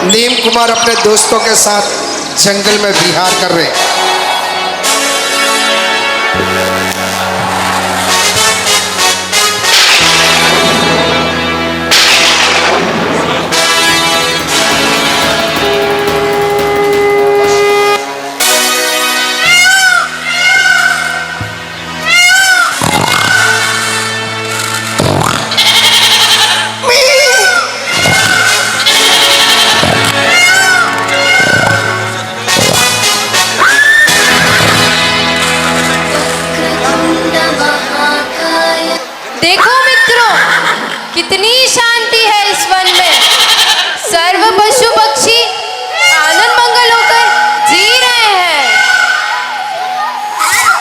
नीम कुमार अपने दोस्तों के साथ जंगल में विहार कर रहे हैं। देखो मित्रों, कितनी शांति है इस वन में। सर्व पशु पक्षी आनंद मंगल होकर जी रहे हैं।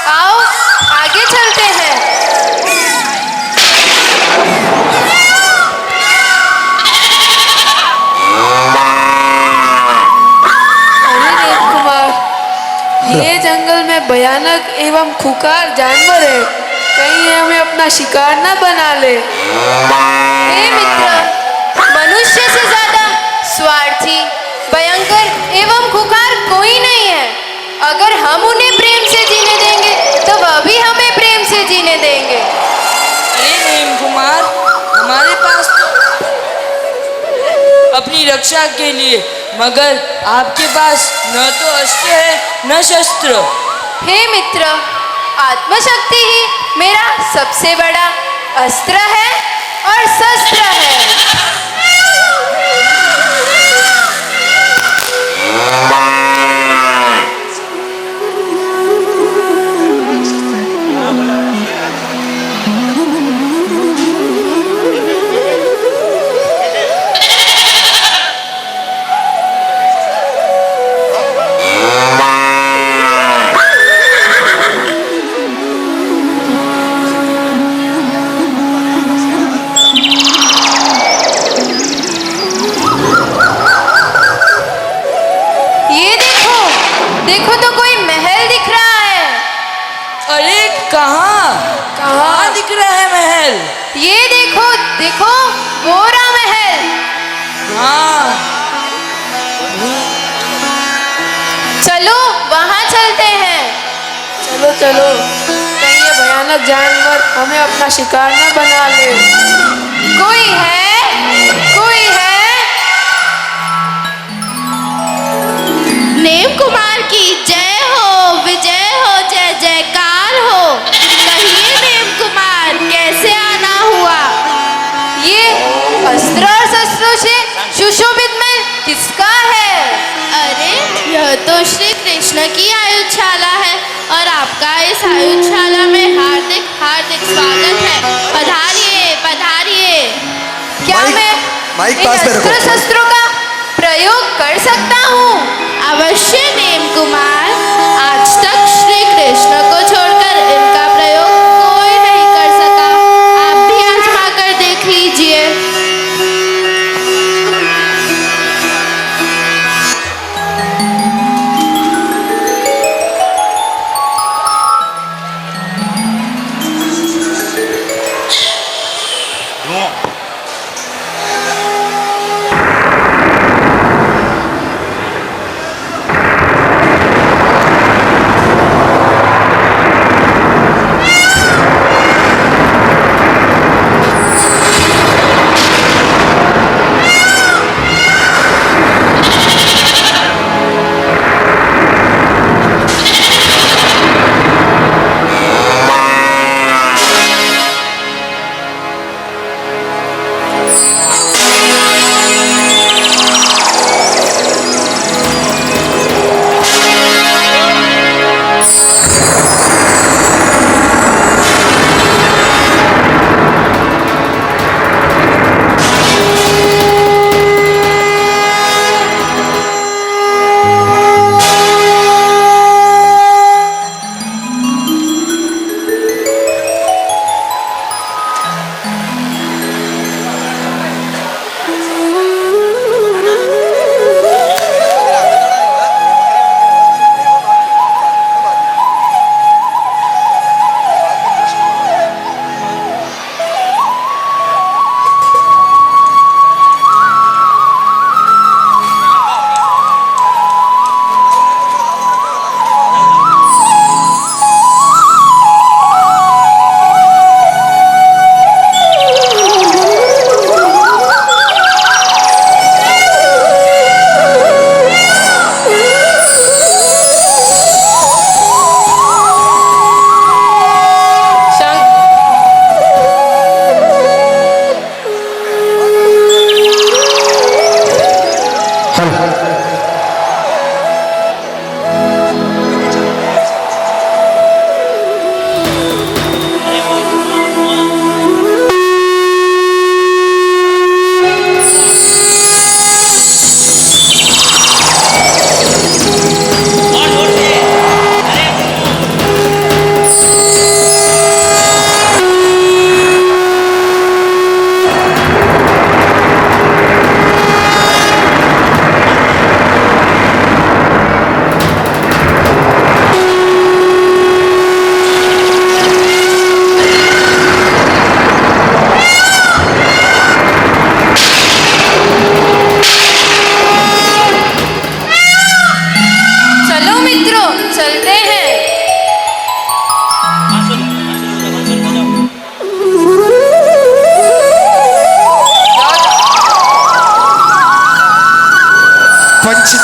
आओ आगे चलते हैं। अरे नीम कुमार, ये जंगल में भयानक एवं खुंखार जानवर है, कहीं हमें अपना शिकार न बना ले। हे मित्र, मनुष्य से ज्यादा स्वार्थी, भयंकर एवं खुखार कोई नहीं है। अगर हम उन्हें प्रेम से जीने देंगे तो वह भी हमें प्रेम से जीने देंगे। अरे नीम कुमार, हमारे पास तो अपनी रक्षा के लिए, मगर आपके पास न तो अस्त्र है न शस्त्र। हे मित्र, आत्मशक्ति ही मेरा सबसे बड़ा अस्त्र है और शस्त्र है। देखो तो कोई महल दिख रहा है। अरे कहाँ दिख रहा है महल? ये देखो देखो, गोरा महल। हाँ, चलो वहाँ चलते हैं। चलो चलो, कहीं ये भयानक जानवर हमें अपना शिकार न बना ले। कोई है? कोई है? नीम कुमार की जय हो, विजय हो, जय जयकार हो। कहिए नीम कुमार, कैसे आना हुआ? ये अस्त्र और शस्त्रों से सुशोभित महल किसका है? अरे यह तो श्री कृष्ण की आयुधशाला है और आपका इस आयुधशाला में हार्दिक हार्दिक स्वागत है। पधारिए पधारिए। क्या मैं इन अस्त्र शस्त्रों का प्रयोग कर सकता हूँ? अवश्य नीम कुमार, आज तक श्री कृष्ण को छोड़कर इनका प्रयोग कोई नहीं कर सका। आप भी आजमा कर देख लीजिए।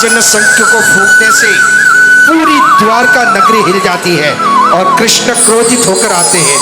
पांचजन्य शंख को फूंकने से पूरी द्वारका नगरी हिल जाती है और कृष्ण क्रोधित होकर आते हैं।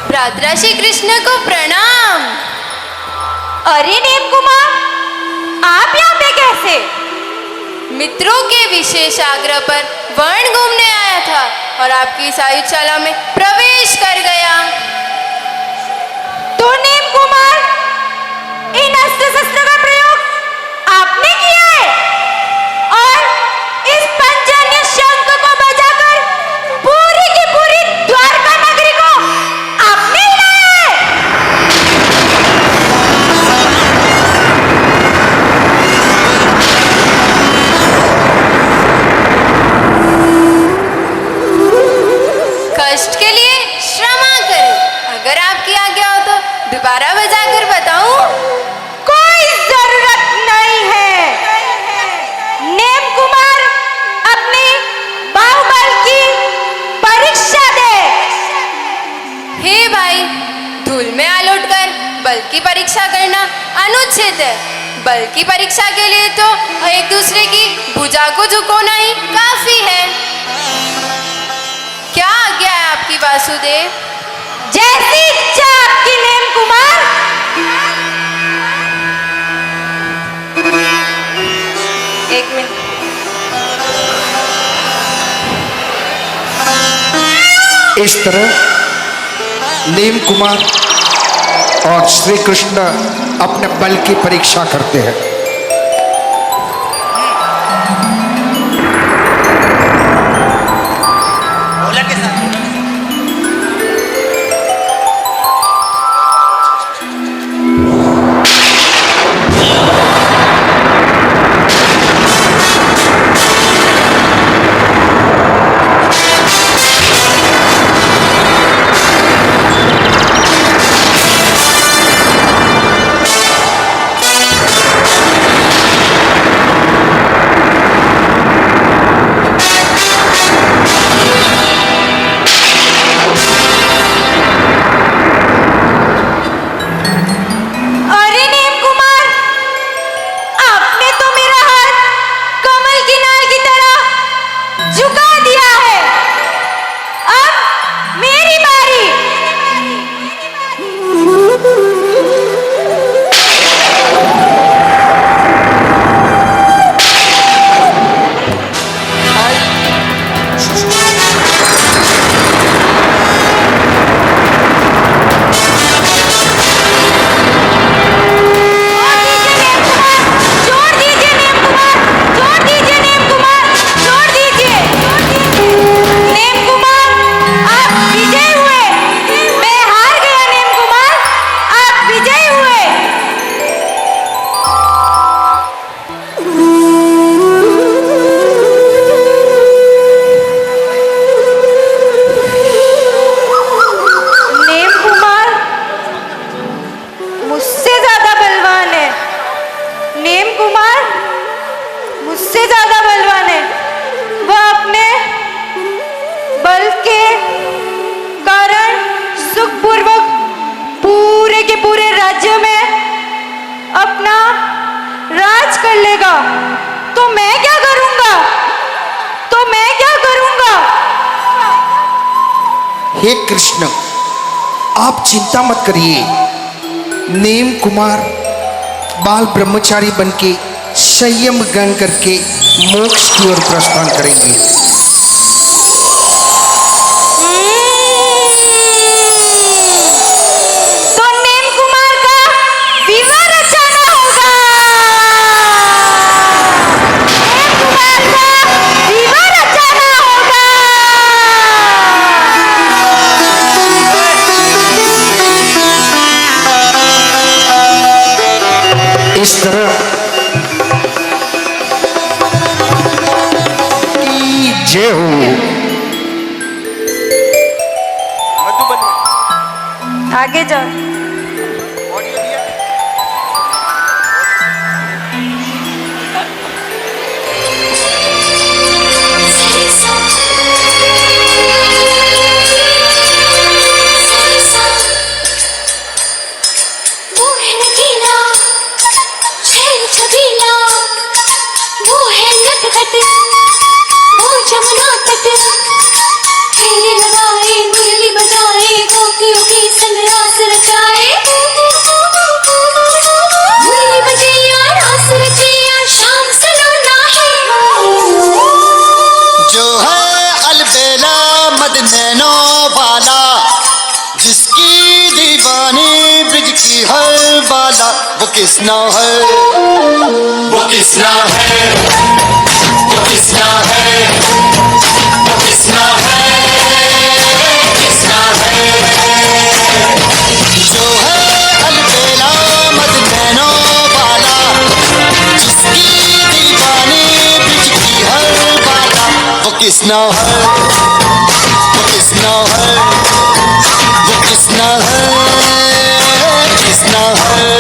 भ्राता श्री कृष्ण को प्रणाम। अरे नेम कुमार, आप यहाँ पे कैसे? मित्रों के विशेष आग्रह पर वर्ण घूमने आया था और आपकी इस आयुधशाला में प्रवेश कर गया। तो नेम कुमार, इन अस्त्र शस्त्र का प्रयोग आपने किया है और इस पंचजन्य शंख को बजाकर पूरी की पूरी द्वारका नगरी को आपने हिलाया है। कष्ट के लिए क्षमा करें। अगर आपकी आज्ञा हो तो दोबारा बजाकर बताऊं? कोई जरूरत नहीं है। नेम कुमार, अपनी बाहुबल की परीक्षा दे। हे भाई, धूल में आलोट कर बल की परीक्षा करना अनुचित है। बल की परीक्षा के लिए तो एक दूसरे की भुजा को झुकाना ही काफी है। क्या आज्ञा है आपकी वासुदेव? जैसी इच्छा आपकी नेम कुमार। एक मिनट। इस तरह नीम कुमार और श्री कृष्ण अपने बल की परीक्षा करते हैं। अपना राज कर लेगा तो मैं क्या करूंगा? हे कृष्ण, आप चिंता मत करिए। नीम कुमार बाल ब्रह्मचारी बनके संयम गंग करके मोक्ष की ओर प्रस्थान करेंगे। तो नीम कुमार का विवाह रचाना होगा। नीम कुमार का विवाह रचाना होगा। इस तरह जय हो। आगे जाओ। वो है नगीना, शहर छबीला, वो है नटखट, वो जमुना तट, फेरे लगाए, मुरली बजाए, गोपियों की संग रास रचाए। मुरली बजैया, रास रचैया, शाम सलोना है। जो है अलबेला मद नैनो वाला, जिसकी दीवानी ब्रिज की हर बाला, वो किसना है, वो किसना है, वो किसना है, वो किसना है, किसना है। जो है अलबेला मद नैनो वाला, जिसकी दीवानी ब्रिज की हर बाला, वो किसना है, वो किसना है, वो किसना है, किसना है।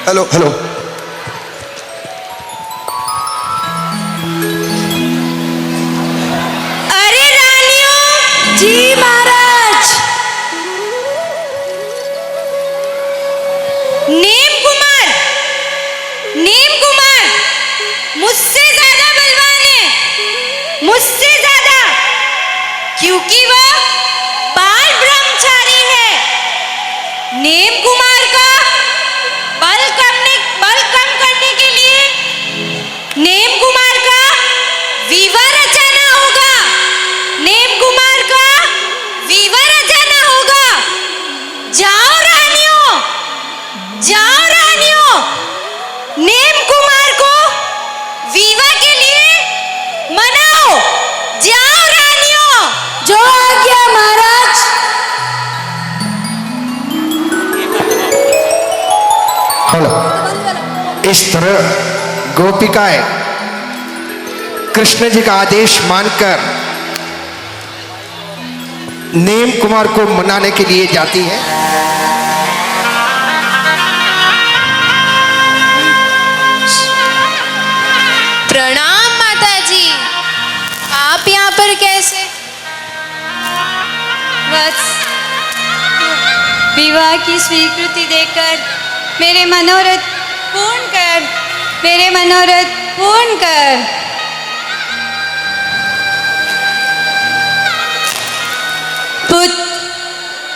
Hello hello. अरे रानी मुझसे ज्यादा बलवान है, मुझसे ज्यादा, क्योंकि वो बाल ब्रह्मचारी है। नेम कुमार का बल कम करने के लिए नेम कुमार का विवाह रचाना होगा। नेम कुमार का विवाह रचाना होगा। जाओ रानियों, जाओ रानियों, नेम कुमार को विवाह के लिए मनाओ। जाओ रानियों। जो आज्ञा महाराज। हेलो। इस तरह गोपिकाएं कृष्ण जी का आदेश मानकर नेम कुमार को मनाने के लिए जाती है। प्रणाम माता जी, आप यहाँ पर कैसे? बस विवाह की स्वीकृति देकर मेरे मनोरथ पूर्ण कर, मेरे मनोरथ पूर्ण कर। पुत्र,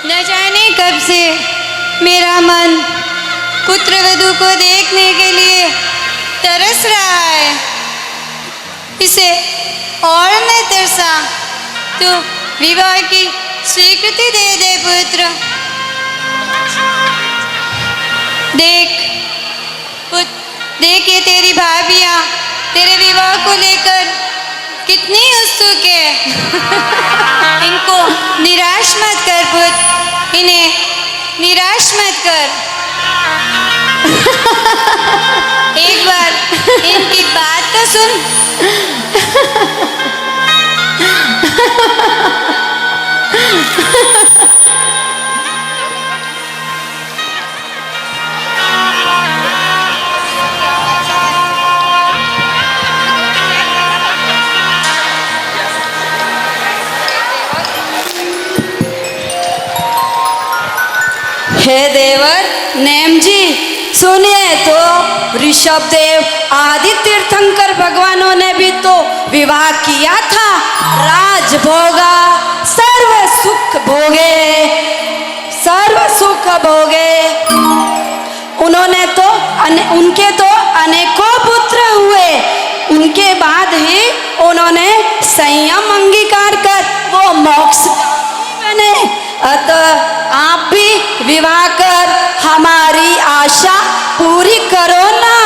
न जाने कब से मेरा मन पुत्रवधू को देखने के लिए तरस रहा है। इसे और न तरसा तो विवाह की स्वीकृति दे दे पुत्र। देख पुत्र, देख ये तेरी भाभियाँ तेरे विवाह को लेकर कितनी उत्सुक है। इनको निराश मत कर पुत्र, इन्हें निराश मत कर। एक बार इनकी बात तो सुन। हे देवर नेम जी सुनिए तो, ऋषभ देव आदि तीर्थंकर भगवानों ने भी तो विवाह किया था। राज भोगा, सर्व सुख भोगे, सर्व सुख भोगे। उन्होंने तो उनके तो अनेकों पुत्र हुए। उनके बाद ही उन्होंने संयम अंगीकार कर वो मोक्ष बने। अतः आप भी विवाह कर हमारी आशा पूरी करो ना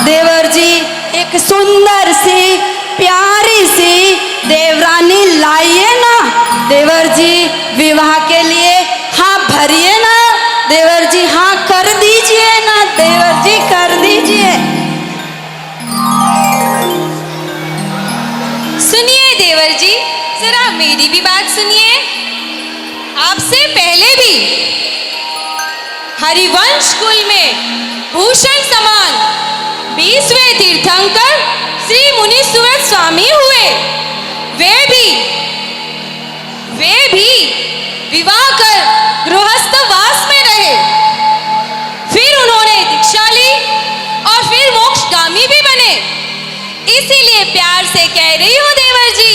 देवर जी। एक सुंदर सी प्यारी सी देवरानी लाइए ना देवर जी। विवाह के लिए हाँ भरिए ना देवर जी, हाँ कर दीजिए ना देवर जी, कर दीजिए। सुनिए देवर जी, जरा मेरी भी बात सुनिए। आपसे पहले भी हरिवंश कुल में भूषण समान 20वें तीर्थंकर श्री मुनि सुव्रत स्वामी हुए। वे भी विवाह कर गृहस्थवास में रहे। फिर उन्होंने दीक्षा ली और फिर मोक्षगामी भी बने। इसीलिए प्यार से कह रही हूँ देवर जी,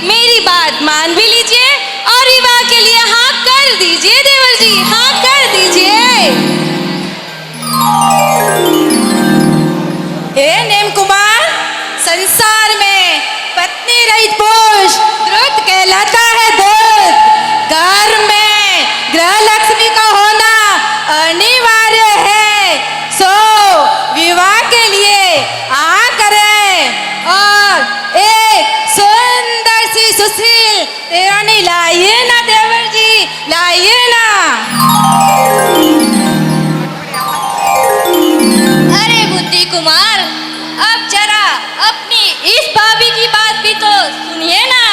मेरी बात मान भी लीजिए और विवाह के लिए हाँ कर दीजिए देवर जी, हाँ कर दीजिए। हे नेम कुमार, संसार में पत्नी रहित पुरुष द्रुत कहलाता है दूत। घर में गृह लक्ष्मी का होना अनिवार्य है। सो विवाह के लिए हाँ करें और एक सुंदर सी सुशील देवरानी लाइए ना देवर जी, लाइए ना। अरे बुद्धि कुमार, अब जरा अपनी इस भाभी की बात भी तो सुनिए ना।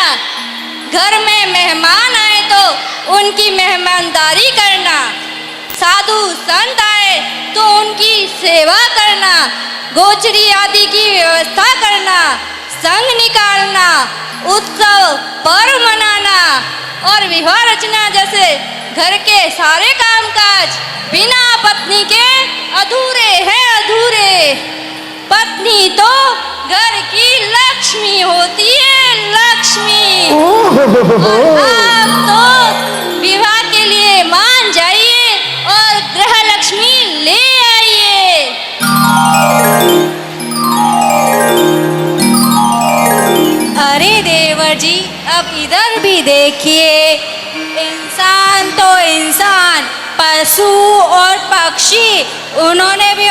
घर में मेहमान आए तो उनकी मेहमानदारी करना, साधु संत आए तो उनकी सेवा करना, गोचरी आदि की व्यवस्था करना, संग निकालना, उत्सव पर्व मनाना और विवाह रचना जैसे घर के सारे कामकाज बिना पत्नी के अधूरे हैं, अधूरे। पत्नी तो घर की लक्ष्मी होती है, लक्ष्मी। और आप तो विवाह के लिए मान जाइए और गृह लक्ष्मी ले आइए। अरे देवर जी, अब इधर भी देखिए, इंसान तो इंसान, पशु और पक्षी, उन्होंने भी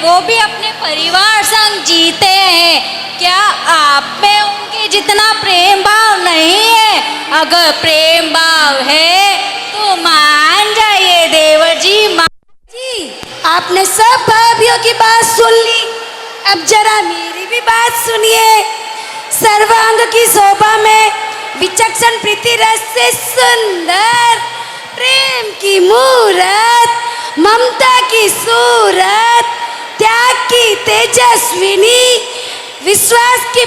वो भी अपने परिवार संग जीते हैं। क्या आप में उनके जितना प्रेम भाव नहीं है? अगर प्रेम भाव है तो मान जाइए देवर जी, जी, आपने सब भाभियों की बात सुन ली, अब जरा मेरी भी बात सुनिए। सर्वांग की शोभा में विचक्षण प्रीति रस से सुंदर, प्रेम की मूरत, ममता की सूरत, त्याग की तेजस्विनी, विश्वास की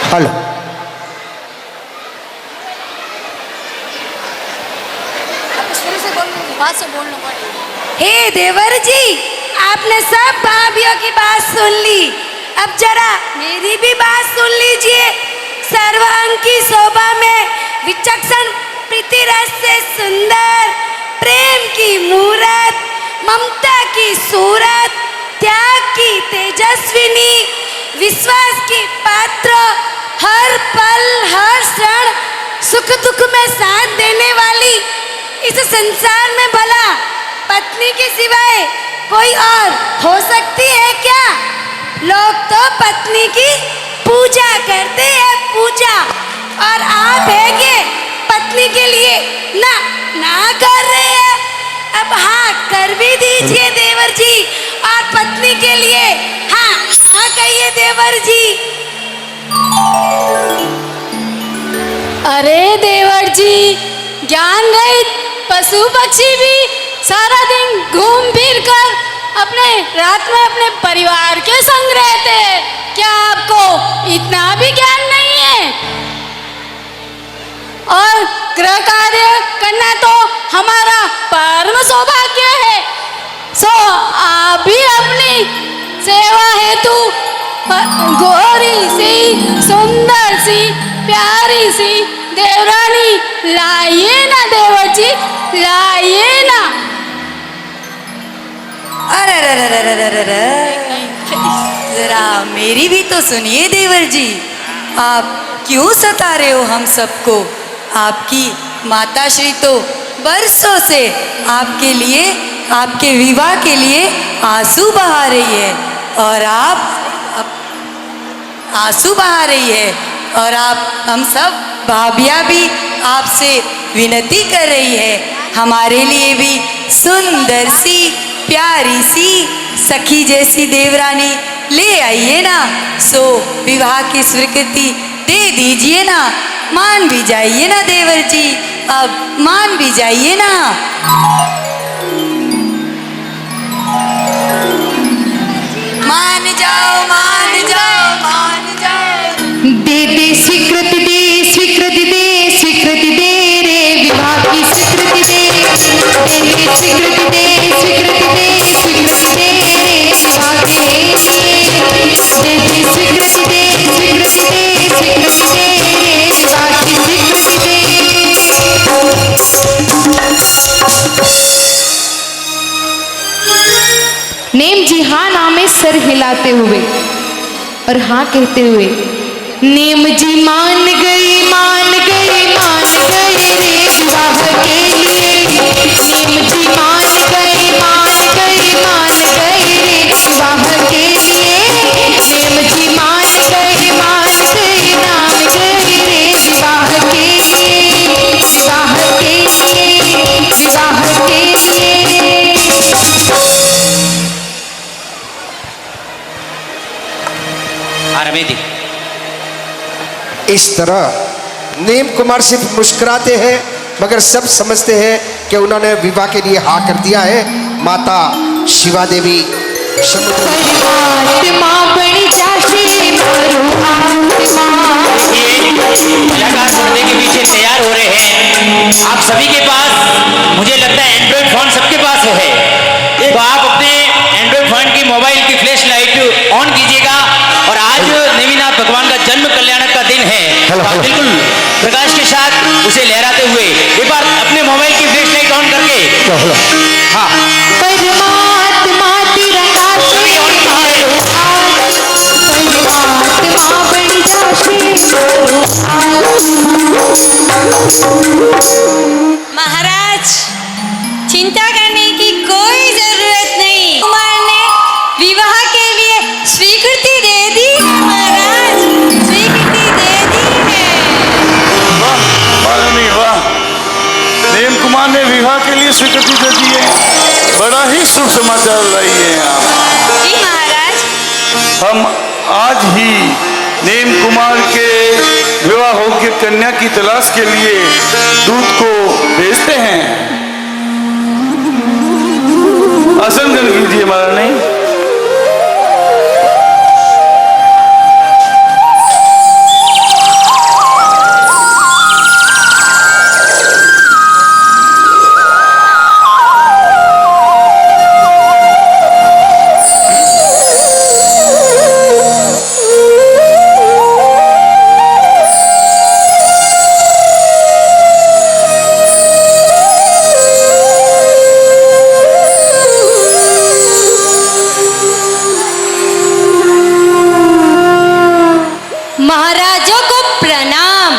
हेलो, बात से बोलना पड़ेगा। हे देवर जी, आपने सब भाभियों की बात सुन ली, अब जरा मेरी भी बात सुन लीजिए। सर्वांग की शोभा में विचक्षण प्रीति रस से सुंदर, प्रेम की मूरत, ममता की सूरत, त्याग की तेजस्विनी, विश्वास की पात्र, हर पल हर क्षण सुख दुख में साथ देने वाली, इस संसार में भला पत्नी के सिवाय कोई और हो सकती है क्या? लोग तो पत्नी की पूजा करते हैं, पूजा, और आप है के पत्नी के लिए ना कर रहे हैं। अब हाँ कर भी दीजिए देवर जी, और पत्नी के लिए हाँ कहिए देवर जी। अरे देवर जी, ज्ञान रहित पशु पक्षी भी सारा दिन घूम फिर कर अपने रात में अपने परिवार के संग रहते हैं। क्या आपको इतना भी ज्ञान नहीं है? और गृह कार्य करना तो हमारा परम सौभाग्य है। सो आप भी अपनी सेवा हेतु गोरी सी, सुंदर सी, प्यारी सी देवरानी लाइए ना देवर जी, लाइए ना। अरे जरा मेरी भी तो सुनिए देवर जी, आप क्यों सता रहे हो हम सबको? आपकी माताश्री तो बरसों से आपके लिए, आपके विवाह के लिए आंसू बहा रही है, और आप आंसू बहा रही है, और आप हम सब भाभियाँ भी आपसे विनती कर रही है, हमारे लिए भी सुंदर सी, प्यारी सी, सखी जैसी देवरानी ले आइए ना। सो विवाह की स्वीकृति दे दीजिए ना, मान भी जाइए ना देवर जी, अब मान भी जाइए ना। मान जाओ, मान जाओ, मान जाओ। दे दे स्वीकृति, दे स्वीकृति, दे स्वीकृति, दे रे विवाह की स्वीकृति, दे दे स्वीकृति, दे स्वीकृति, दे स्वीकृति, दे रे विवाह के लिए, दे दे स्वीकृति, दे स्वीकृति, दे स्वीकृति, दे रे विवाह की स्वीकृति, दे। नेम जी हाँ नामे सर हिलाते हुए और हाँ कहते हुए, नेम जी मान गई, मान गई, मान गई रे विवाह के लिए। नेम जी मान गई, मान गई, मान गई रे विवाह के लिए। नेम जी मान गई, मान गई, मान गई रे विवाह के लिए, विवाह के लिए, विवाह के लिए। आरमेदी इस तरह नेम कुमार सिर्फ मुस्कुराते हैं, मगर सब समझते हैं कि उन्होंने विवाह के लिए हाँ कर दिया है। माता शिवा देवी समुद्र आत्मा बन जाशे मारो आत्मा कलाकार पर्दे के पीछे तैयार हो रहे हैं। आप सभी के पास मुझे लगता है एंड्रॉइड फोन सबके पास है, तो आप अपने एंड्रॉइड फोन की मोबाइल की फ्लैश लाइट ऑन कीजिएगा। और आज नेमिनाथ भगवान का जन्म कल्याणक का दिन है, तो आप बिल्कुल प्रकाश के साथ उसे लहराते हुए एक बार अपने मोबाइल की फ्लैश लाइट ऑन करके, हाँ परमात्मा तिरंगा सभी ऑन कीजिए। परमात्मा बन महाराज, चिंता करने की कोई जरूरत नहीं। कुमार ने विवाह के लिए स्वीकृति दे दी है महाराज, स्वीकृति दे दी है। वाह महारानी वाह, नेम कुमार ने विवाह के लिए स्वीकृति दे दी है। बड़ा ही शुभ समाचार लाई है आप। जी महाराज। हम आज ही नेम कुमार के विवाह योग्य कन्या की तलाश के लिए दूत को भेजते हैं। आसन ग्रहण कीजिए महारानी। महाराजों को प्रणाम,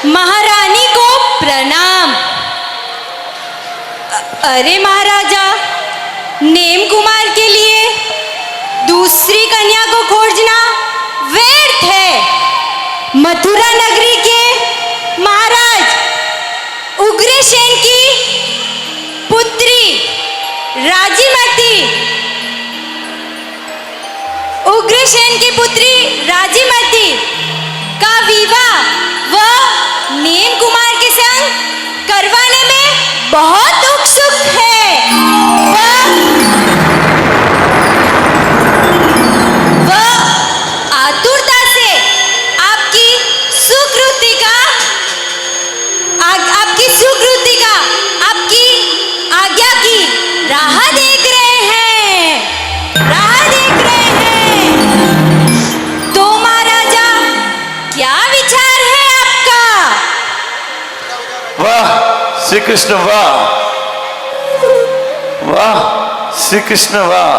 महारानी को प्रणाम। अरे महाराजा, नेम कुमार के लिए दूसरी कन्या को खोजना व्यर्थ है। मथुरा नगरी के महाराज उग्रसेन की पुत्री उग्रसेन की पुत्री राजीमती का विवाह वह नेम कुमार के संग करवाने में बहुत उत्सुक है। वह आतुरता से आपकी सुकृति का आपकी आज्ञा की राह देख रहे हैं, राह देख रहे हैं। तो महाराजा, क्या विचार है आपका? वाह श्री कृष्ण वाह, वाह श्री कृष्ण वाह।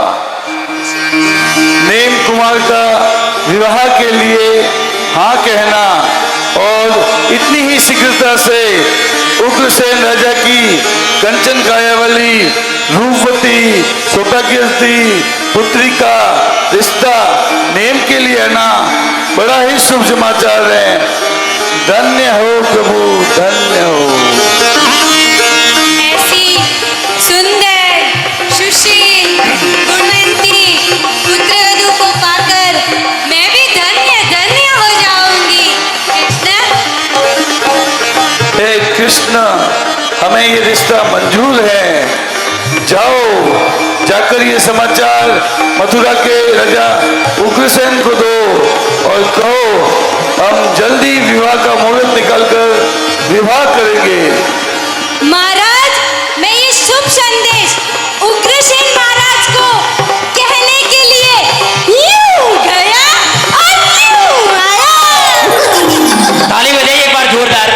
नेम कुमार का विवाह के लिए हाँ कहना और इतनी ही शीघ्रता से उग्रसेन राजा की कंचन कायावली रूपवती सौभाग्यवती पुत्री का रिश्ता नेम के लिए आना बड़ा ही शुभ समाचार है। धन्य हो प्रभु, धन्य हो। ऐसी सुंदर, सुशील, गुणवंती पुत्रवधू को पाकर मैं भी धन्य धन्य हो जाऊंगी। कृष्ण, हे कृष्ण, हमें ये रिश्ता मंजूर है। जाओ, जाकर ये समाचार मथुरा के राजा उग्रसेन को दो और कहो हम जल्दी विवाह का मुहूर्त निकालकर विवाह करेंगे। महाराज, मैं ये शुभ संदेश उग्रसेन महाराज को कहने के लिए यूं गया और यूं आया। ताली बजाइए एक बार जोरदार।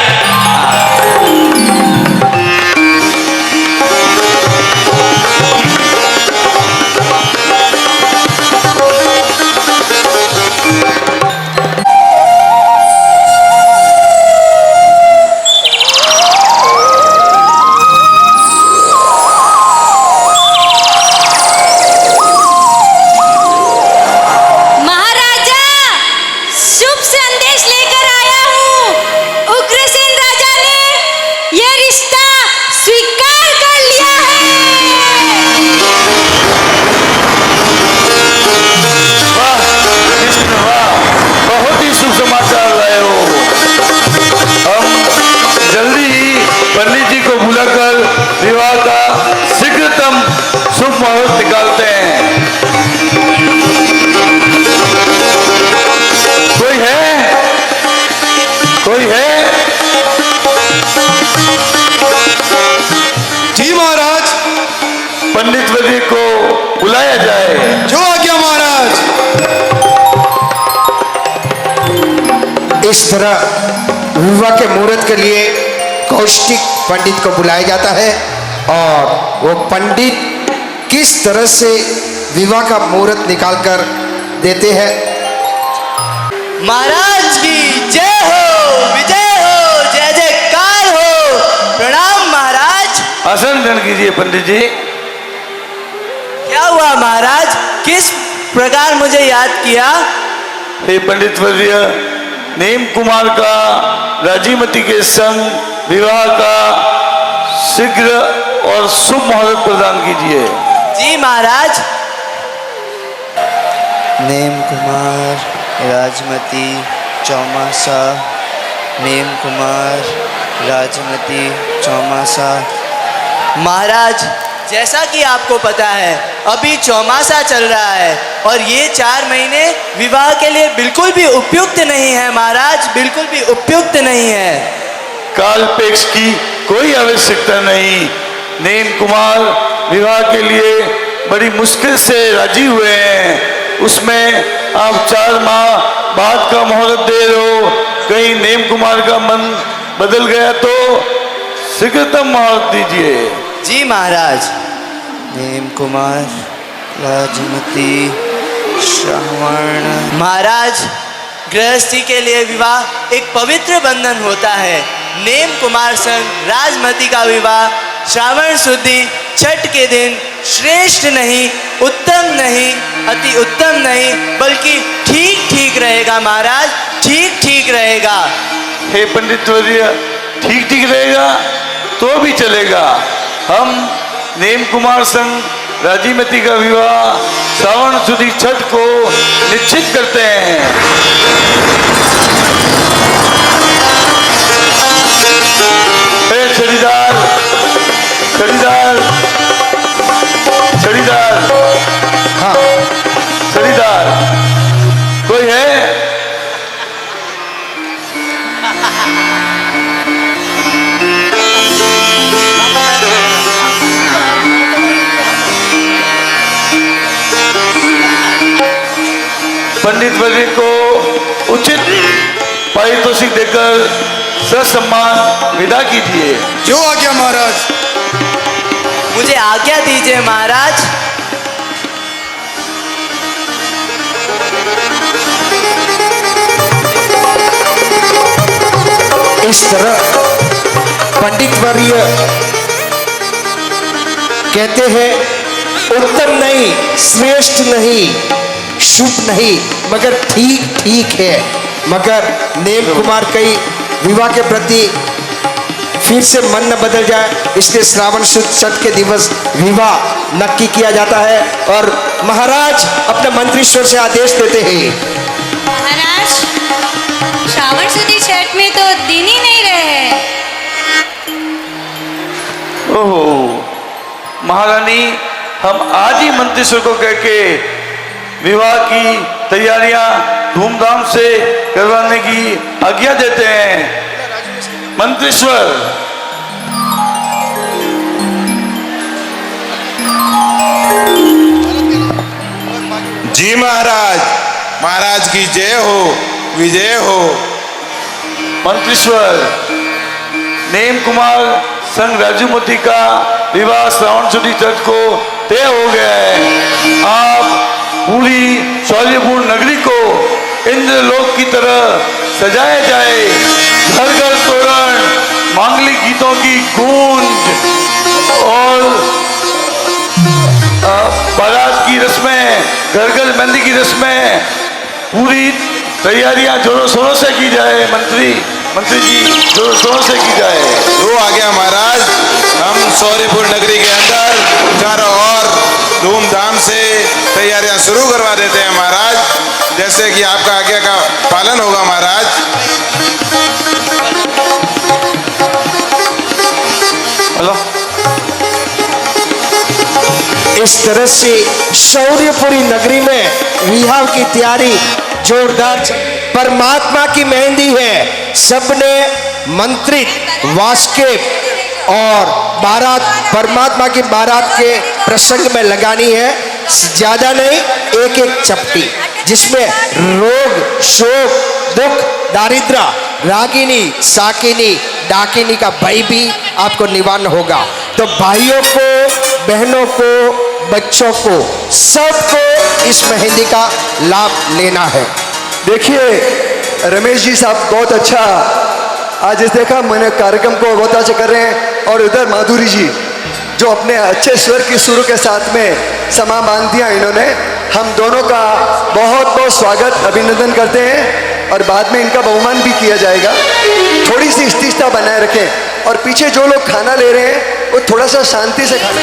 बुलाया जाए। जो आज्ञा महाराज। इस तरह विवाह के मुहूर्त के लिए कौशिक पंडित को बुलाया जाता है और वो पंडित किस तरह से विवाह का मुहूर्त निकालकर देते हैं। महाराज की जय हो, विजय हो, जय जयकार हो। प्रणाम महाराज। आसन ग्रहण कीजिए पंडित जी। क्या हुआ महाराज, किस प्रकार मुझे याद किया? हे पंडित वर्य, नेम कुमार का राजीमती के संग विवाह का शीघ्र और शुभ मुहूर्त प्रदान कीजिए। जी महाराज। नेम कुमार राजमती चौमासा, नेम कुमार राजमती चौमासा। महाराज, जैसा कि आपको पता है अभी चौमासा चल रहा है और ये 4 महीने विवाह के लिए बिल्कुल भी उपयुक्त नहीं है महाराज, बिल्कुल भी उपयुक्त नहीं है। कालपेक्ष की कोई आवश्यकता नहीं। नेम कुमार विवाह के लिए बड़ी मुश्किल से राजी हुए हैं, उसमें आप 4 माह बाद का मुहूर्त दे रहे हो। कहीं नेम कुमार का मन बदल गया तो शीघ्रतम मुहूर्त दीजिए। जी महाराज। नेम कुमार राजमती श्रावण। महाराज, गृहस्थी के लिए विवाह एक पवित्र बंधन होता है। नेम कुमार संग राजमती का विवाह श्रावण शुद्धि छठ के दिन श्रेष्ठ नहीं, उत्तम नहीं, अति उत्तम नहीं, बल्कि ठीक ठीक रहेगा महाराज, ठीक ठीक रहेगा। हे पंडित वर्य, ठीक ठीक रहेगा तो भी चलेगा। हम नेम कुमार संग राजीमती का विवाह श्रावण शुद्धि छठ को निश्चित करते हैं। हे छड़ीदार, छड़ीदार, छड़ीदार। हाँ, छड़ीदार कोई है? पंडित वर्य को उचित पारितोषिक देकर ससम्मान विदा कीजिए। जो आज्ञा महाराज। मुझे आज्ञा दीजिए महाराज। इस तरह पंडित वर्य कहते हैं, उत्तम नहीं, श्रेष्ठ नहीं, शुभ नहीं, मगर ठीक ठीक है। मगर नेम कुमार कई विवाह के प्रति फिर से मन न बदल जाए, इसलिए श्रावण शुद्ध छठ के दिवस विवाह नक्की किया जाता है और महाराज अपने मंत्रीश्वर से आदेश देते हैं। महाराज, श्रावण शुद्धि छठ में तो दिन ही नहीं रहे हैं। ओहो महारानी, हम आज ही मंत्रीश्वर को कह के विवाह की तैयारियां धूमधाम से करवाने की आज्ञा देते हैं। मंत्रीश्वर। जी महाराज, महाराज की जय हो, विजय हो। मंत्रीश्वर, नेम कुमार संग राजूमती का विवाह श्रावण शुद्धि छठ को तय हो गया है। आप पूरी शौर्यपूर्ण नगरी को इंद्रलोक की तरह सजाया जाए। घर घर तोरण, मांगलिक गीतों की गूंज और बारात की रस्में, घर घर मेहंदी की रस्में, पूरी तैयारियां जोरों शोरों से की जाए। मंत्री जी, जोरों शोरों से की जाए। जो आ गया महाराज। हम शौर्यपुर नगरी के अंदर चारों ओर धूमधाम से तैयारियां शुरू करवा देते हैं महाराज, जैसे कि आपका आज्ञा का पालन होगा महाराज। हेलो। इस तरह से शौर्यपुरी नगरी में विवाह की तैयारी जोरदार। परमात्मा की मेहंदी है, सबने मंत्रित वास्केप और बारात, परमात्मा की बारात के प्रसंग में लगानी है। ज्यादा नहीं, एक एक चपटी, जिसमें रोग शोक दुख दारिद्र रागिनी साकिनी डाकिनी का भय भी आपको निवारण होगा। तो भाइयों को बहनों को बच्चों को सबको इस मेहंदी का लाभ लेना है। देखिए रमेश जी साहब बहुत अच्छा आज इस देखा मैंने कार्यक्रम को बहुत अच्छा कर रहे हैं। और उधर माधुरी जी जो अपने अच्छे स्वर की सुर के साथ में समा बांध दिया इन्होंने। हम दोनों का बहुत बहुत स्वागत अभिनंदन करते हैं और बाद में इनका बहुमान भी किया जाएगा। थोड़ी सी स्थिरता बनाए रखें और पीछे जो लोग खाना ले रहे हैं वो थोड़ा सा शांति से खाना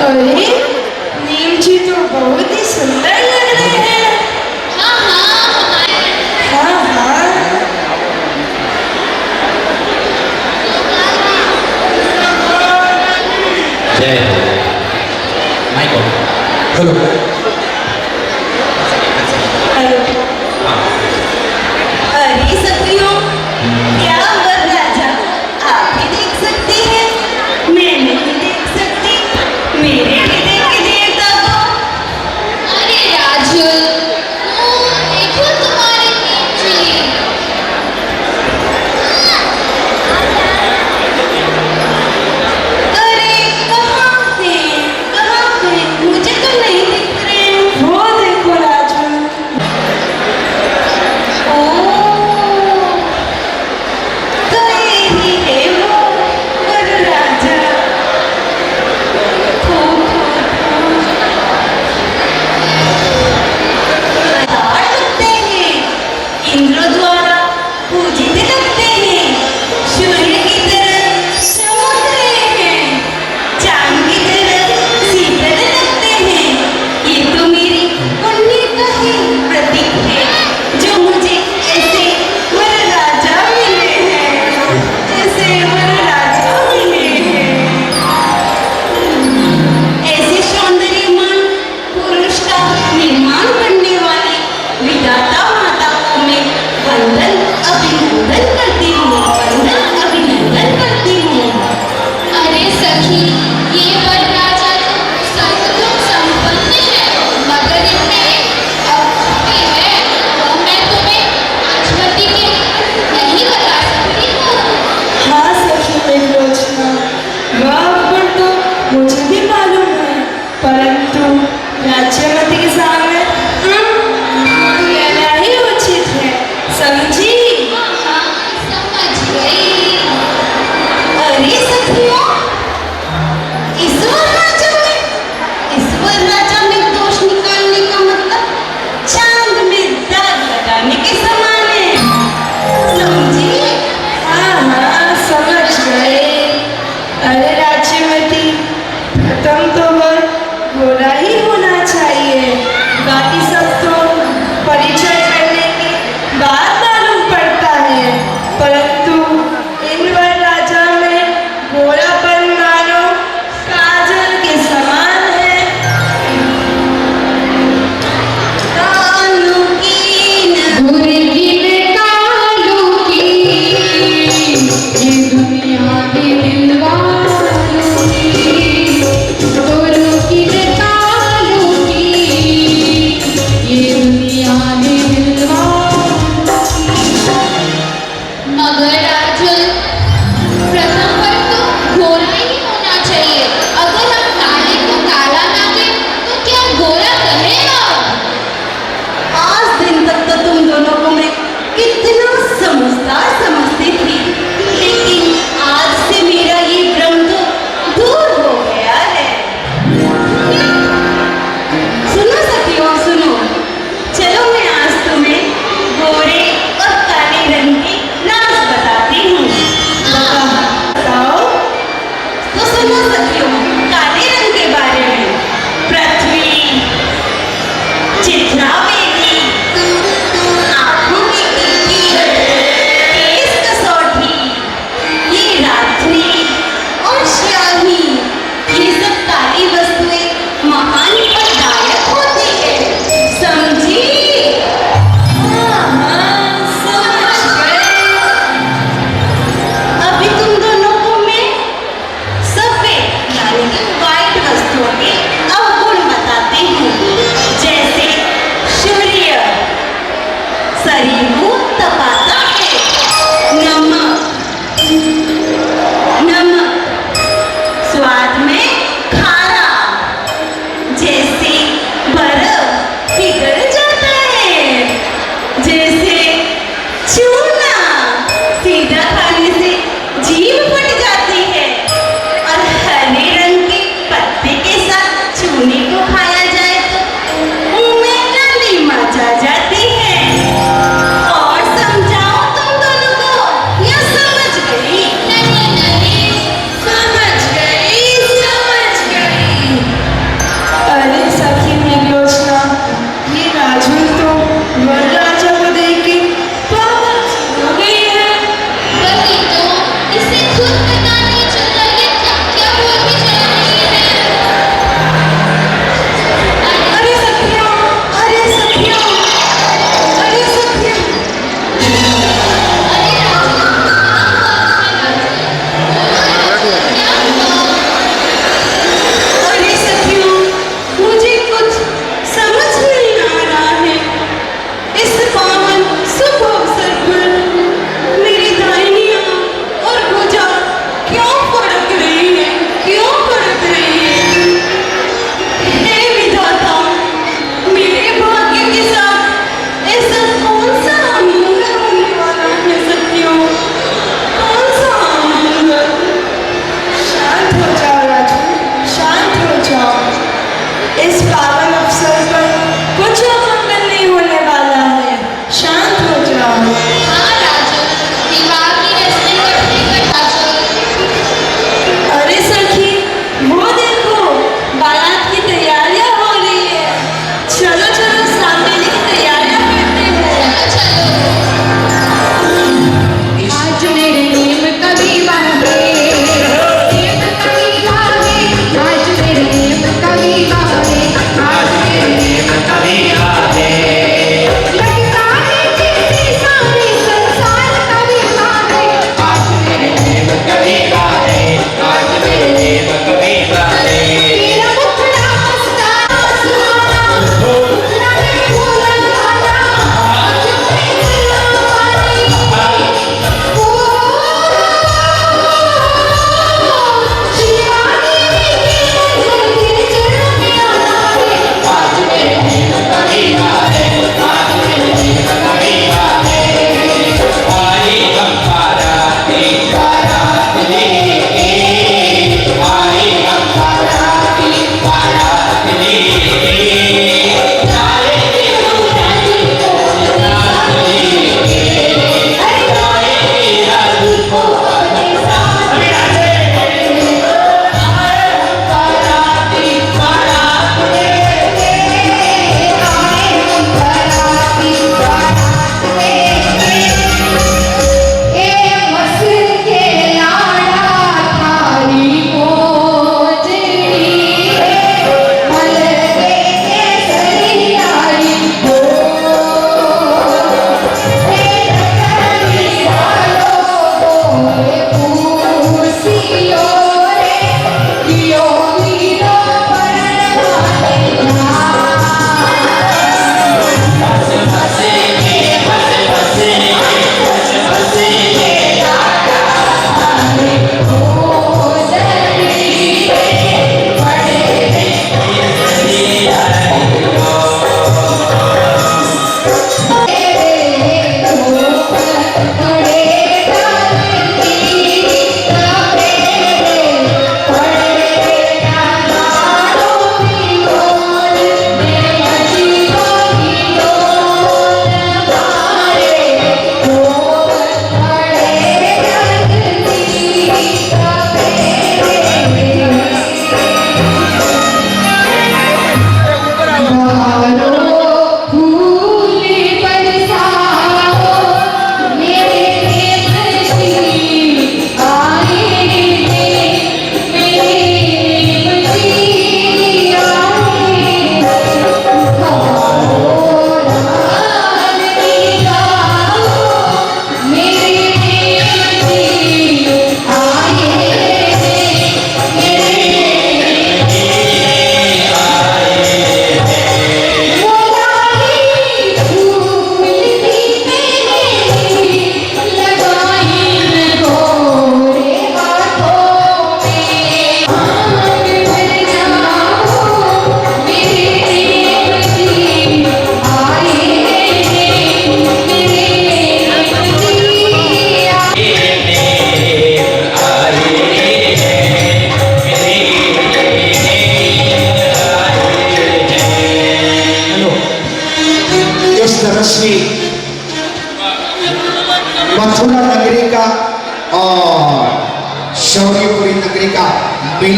अरे नीम जी तो बहुत ही सुंदर लग रहे हैं। हाँ हाँ हाँ हाँ जय माइक हेलो अरे सखियों, क्या वरराजा आप भी देख सकते हैं, मैं नहीं देख सकती। मेरे हृदय के देवता को अरे राजू देखो तुम्हारे नीचे अरे कहाँ है मुझे तो नहीं दिख रहे। वो देखो राजू। ओ तो यही है वो वरराजा। लगते हैं, इंद्र द्वारा पूजित लगते हैं, सूर्य की तरह चमक रहे हैं, चांद की तरह शीतल लगते हैं। ये तो मेरी पुण्य का ही प्रतीक है, जो मुझे ऐसे वरराजा मिले हैं, ऐसे वरराजा मिले हैं। ऐसे सौंदर्यवान पुरुष का निर्माण करने वाले विधाता माता को मैं वंदन अभिनंदन करती हूँ, वंदन अभिनंदन करती हूँ। अरे सखी ये वरराजा तो सर्वगुण संपन्न है मगर इनमें अवधि है वो मैं तुम्हें राजमती के नहीं बता सकती हूँ। हाँ सखी त्रिलोचना, वह गुण तो मुझे भी मालूम है, परंतु राज्यमती के सामने कहना ही उचित है, समझी? हाँ समझ गई। अरे सखियों, इस वरराजा में दोष निकालने का मतलब चांद में दाग लगाने के समान है, समझी? हाँ हाँ समझ गए। अरे राज्यमती, प्रथम तो वह गोरा ही होना चाहिए, बाकी सब तो परिचय करने के बाद मालूम पड़ता है, परंतु इन वरराजा में गोरापन मानो काजल के समान है। कानों की न गुरगिन कालू की ये दुनिया के दिलवालों की गुरगिन कालू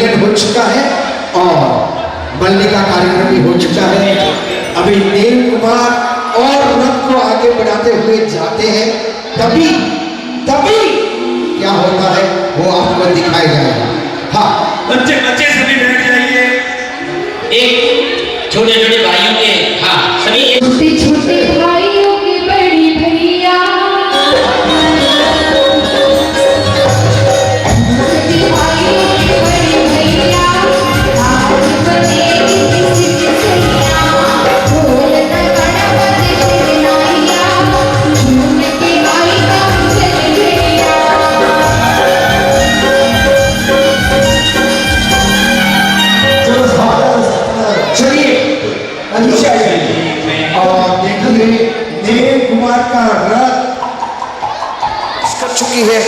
मिलन हो चुका है और मल्ली का कार्यक्रम भी हो चुका है। अभी नील कुमार और रथ को आगे बढ़ाते हुए जाते हैं, तभी क्या होता है वो आपको दिखाया जाएगा। हाँ, बच्चे सभी बैठ जाइए। एक छोटे छोटे भाइयों के, हाँ सभी छोटे छोटे भाइयों के बड़ी भैया, छोटे भाइयों के बड़ी भैया, आज बनेगी किसी की सैया, ढोल गणपति शहनाइया, झूम के आई काम चल गया। चलिए नीचे आ जाइए और देखिए नील कुमार का रथ कर चुकी है,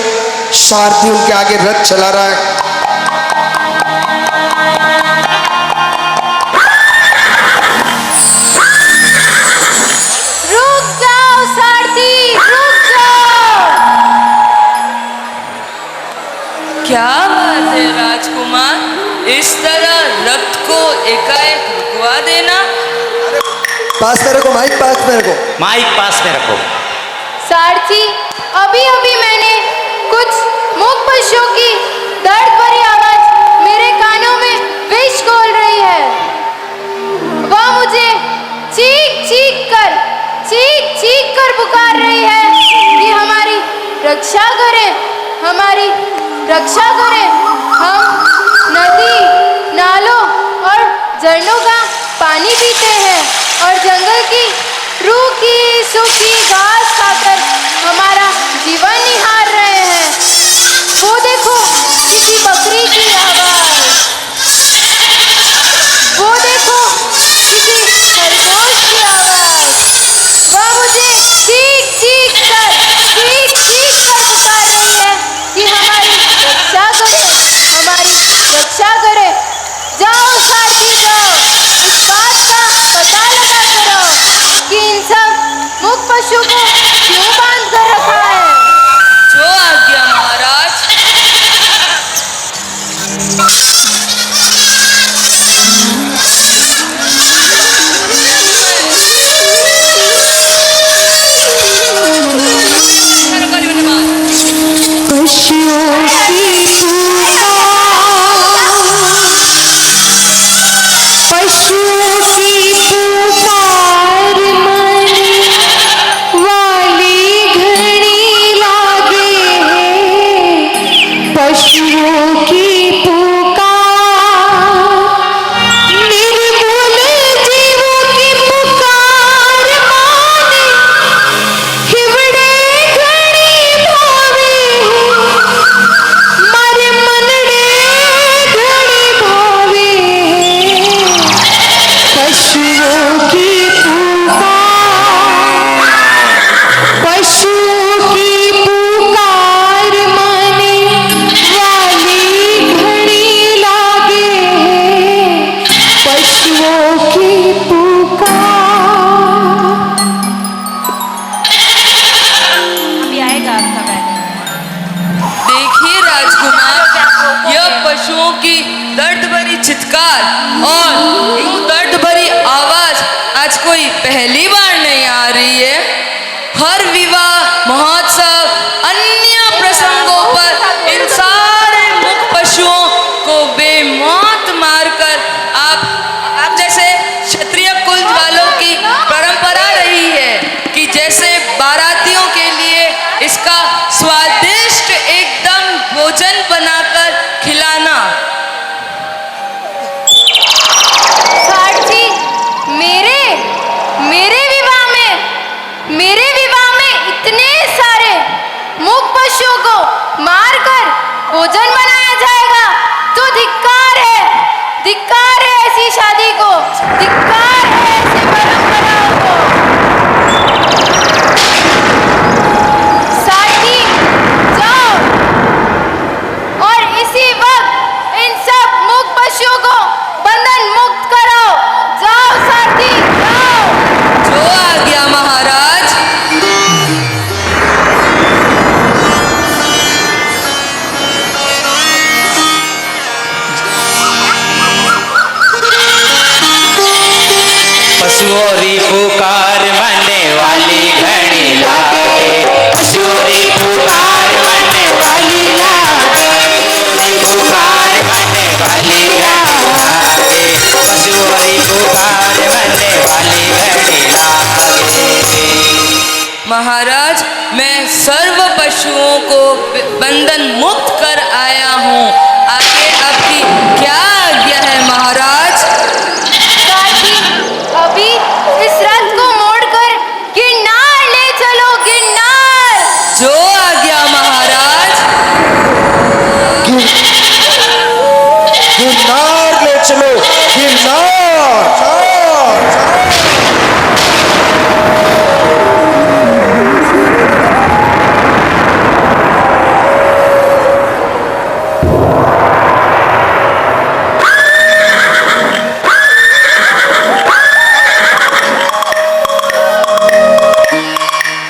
सारथी उनके आगे रथ चला रहा है। रुक जाओ सारथी, रुक जाओ। क्या बात है राजकुमार, इस तरह रथ को एकाएक रुकवा देना। पास में रखो माइक, पास में रखो। माइक पास में रखो। सारथी, अभी मैंने कुछ मूक पशुओं की दर्द भरी आवाज मेरे कानों में विष घोल रही है। वह मुझे चीख चीख कर पुकार रही है कि हमारी रक्षा करें, हमारी रक्षा करें। हम नदी, नालों और झरनों का पानी पीते हैं और जंगल की रूखी सूखी घास खाकर हमारा जीवन निहार रहे हैं। वो देखो किसी बकरी की आवाज, वो देखो किसी खरगोश की आवाज। वह मुझे चीख कर पुकार रही है कि हमारी रक्षा करे, हमारी रक्षा करे। जाओ साथी, जाओ इस बात का पता लगा करो कि इन सब मूक पशु को क्यों बांध कर रखा है। जो आज्ञा महाराज। पशुओं की दर्द भरी चित्कार और यूं दर्द भरी आवाज आज कोई पहली बार नहीं आ रही है। हर विवाह, महोत्सव, अन्य प्रसंगों पर इन सारे मूक पशुओं को बेमौत मारकर आप जैसे क्षत्रिय कुल वालों की परंपरा रही है कि जैसे बारातियों के लिए इसका स्वादिष्ट एकदम भोजन बनाकर खिलाना। सारथी, मेरे विवाह में इतने सारे मूक पशुओं को मारकर भोजन बनाया जाएगा तो धिक्कार है ऐसी शादी को, धिक्कार है ऐसी परंपराओं को। सारथी, जाओ और इसी वक्त इन सब मूक पशुओं को बंधन मुक्त करो। जाओ सारथी, जाओ। जो आज्ञा महाराज। पशुओरी पुकार मने वाली घड़ी लागे, पशुओरी पुकार मने वाली लागे, पुकार मने वाली लागे, पशुओरी पुकार मने वाली घड़ी लागे। महाराज, मैं सर्व पशुओं को बंधन मुक्त कर आया हूँ। आगे आपकी क्या आज्ञा है महाराज? सारथी, अभी इस रथ को मोड़कर गिरनार ले चलो, गिरनार। जो आज्ञा महाराज। गिरनार ले चलो, गिरनार।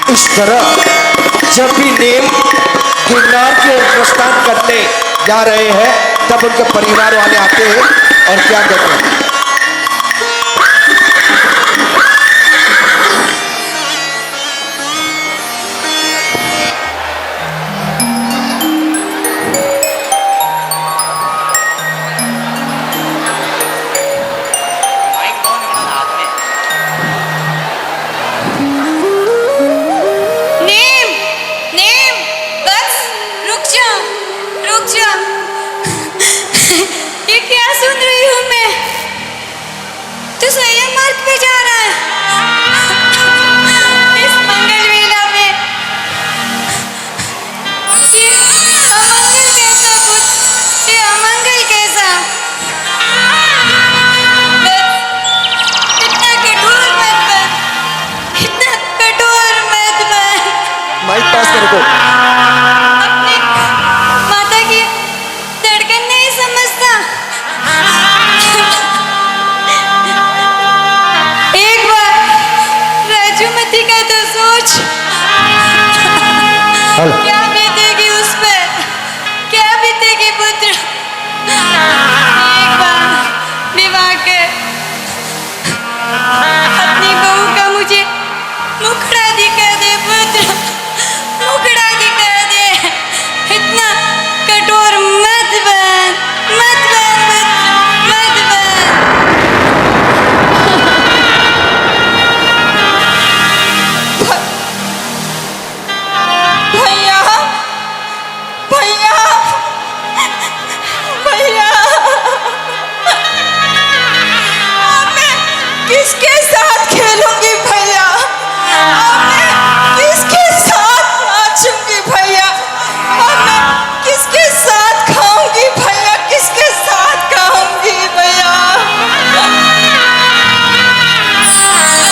इस तरह जब भी नेम गिरनार की ओर प्रस्थान करने जा रहे हैं, तब उनके परिवार वाले आते हैं और क्या कहते हैं? नेम, नेम, बस रुक जा, रुक जा। ये क्या सुन रही हूँ मैं? तू स्वयं मार्ग पे जा रहा है। इस मंगल वेला में ये अमंगल कैसा पुत्र, ये अमंगल कैसा? इतना कठोर मत बन, इतना कठोर मत बन। माइक पास करो को। अपनी माता की धड़कन नहीं समझता। एक बार राजूमती का तो सोच, क्या बीतेगी उस पर, क्या बीतेगी पुत्र। एक बार विवाह कर अपनी बहू का मुझे मुखड़ा दिखा दे पुत्र, मुखड़ा दिखा दे। इतना कठोर मत बन, मत बन, मत बन। भैया, भैया, भैया, अब मैं किसके साथ खेलूंगी भैया? अब मैं किसके साथ नाचूंगी भैया? अब मैं किसके साथ खाऊंगी भैया? किसके साथ खाऊंगी भैया?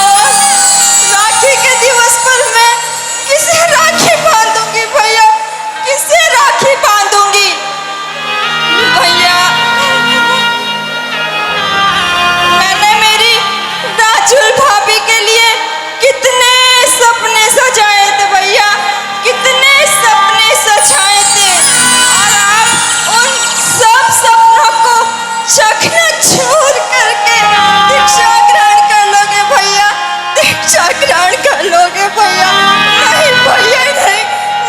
और राखी के दिवस पर मैं किसे राखी बांधूंगी भैया? किसे राखी बांधूंगी भैया? मैंने मेरी राजुल भाभी के लिए कितने सपने सजाए थे भैया, कितने सपने सजाए थे। और आप उन सब सपनों को चकनाचूर करके दीक्षा ग्रहण कर लोगे भैया, दीक्षा ग्रहण कर लोगे भैया। नहीं भैया, नहीं,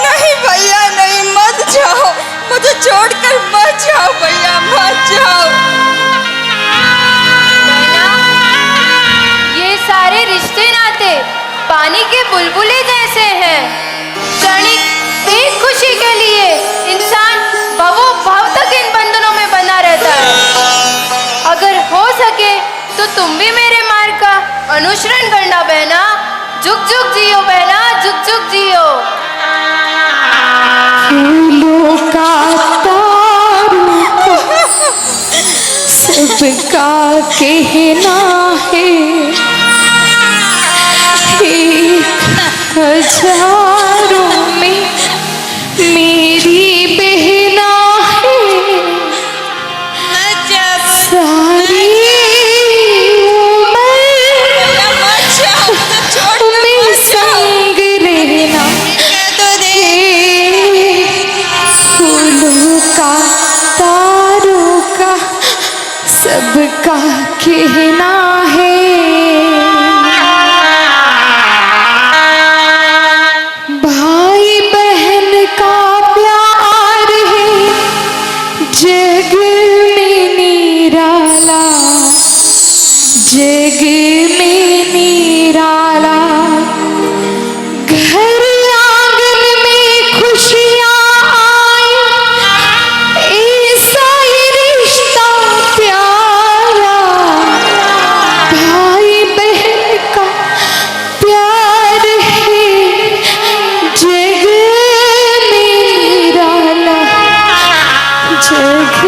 नहीं भैया, नहीं, मत जाओ, मुझे छोड़कर मत जाओ भैया, मत जाओ। बहना, ये सारे रिश्ते नाते पानी के बुलबुले जैसे हैं। क्षणिक एक खुशी के लिए इंसान भवों भव तक इन बंधनों में बना रहता है। अगर हो सके तो तुम भी मेरे मार्ग का अनुसरण करना बहना। जुग जुग जियो बहना, जुग जुग जियो। फूलों का तारुका सबका कहना है, एक हजारों में मेरी बहना है। सारी उम्र में संग रहना फूलों का तारों का सबका कहना है। जग में निराला घर आंगन में खुशियां आई, ऐसा ही रिश्ता प्यारा भाई बहन का प्यार है। जग में निराला, जग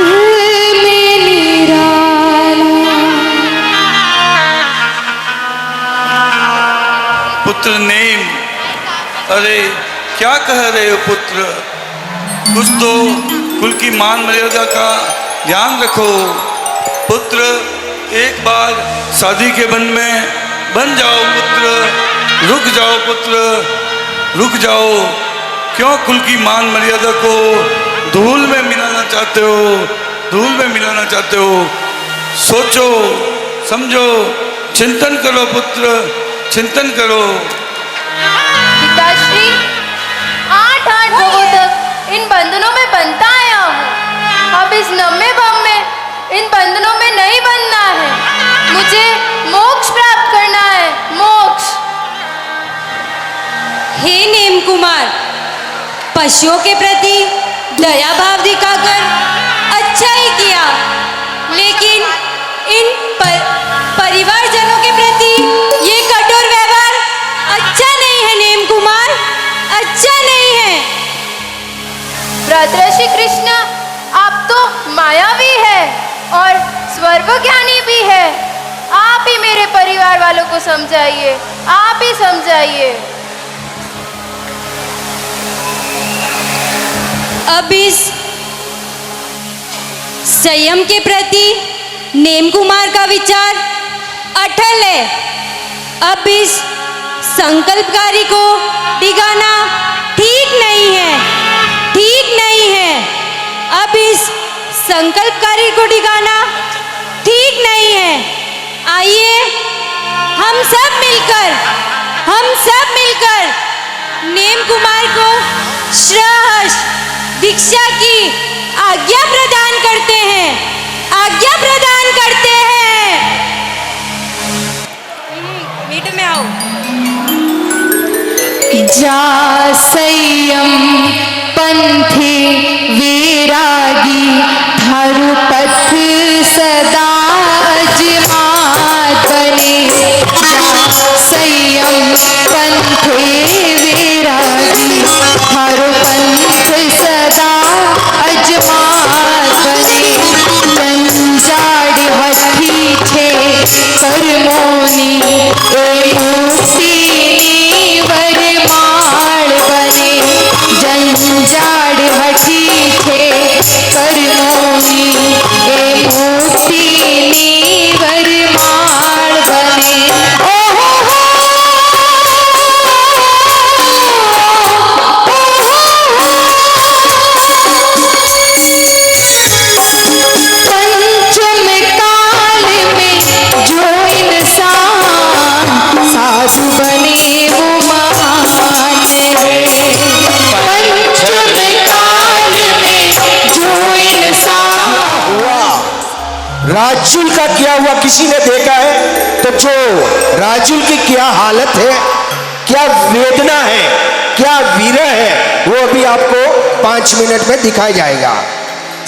में निराला। पुत्र नेम, अरे क्या कह रहे हो पुत्र? कुछ तो कुल की मान मर्यादा का ध्यान रखो पुत्र। एक बार शादी के बंध में बन जाओ पुत्र। रुक जाओ पुत्र, रुक जाओ। क्यों कुल की मान मर्यादा को धूल में मिलाना चाहते हो? धूल में मिलाना चाहते हो? सोचो, समझो, चिंतन करो पुत्र, चिंतन करो। पिताश्री, 8 भवों तक इन बंधनों में बनता आया हूँ। अब इस नम्हे भव में इन बंधनों में नहीं बनना है। मुझे मोक्ष प्राप्त करना है, मोक्ष। हे नेम कुमार, पशुओं के प्रति दया भाव दिखाकर अच्छा ही किया, लेकिन इन परिवारजनों के प्रति ये कठोर व्यवहार अच्छा नहीं है नेम कुमार, अच्छा नहीं है। भ्रातृ कृष्ण, आप तो मायावी है और सर्वज्ञानी भी है। आप ही मेरे परिवार वालों को समझाइए, आप ही समझाइए। अब इस संयम के प्रति नेम कुमार का विचार अटल है। अब इस संकल्पकारी को डिगाना ठीक नहीं है, ठीक नहीं है। अब इस संकल्पकारी को डिगाना ठीक नहीं है। आइए हम सब मिलकर नेम कुमार को श्रेष्ठ दीक्षा की आज्ञा प्रदान करते हैं, आज्ञा प्रदान करते हैं। मीट में आओ। जा संयम पंथे वैरागी, थारु पथ सदा अजमात बने। जा संयम पंथे वैरागी, थारु पंथ सदा अजमात बने। जंजाड़ हठी छे कर्मोनी, ए मुक्ति वरमाल बने। जंजाड़ हठी छे कर्मोनी, ए मुक्ति वरमाल बने। ओहो पंचम काल में जो इंसान साधु बने वो महान है। पंचम काल में जो इंसान। राजुल का क्या हुआ किसी ने देखा है? तो जो राजुल की क्या हालत है, क्या वेदना है, क्या विरह है, वो अभी आपको 5 मिनट में दिखाया जाएगा।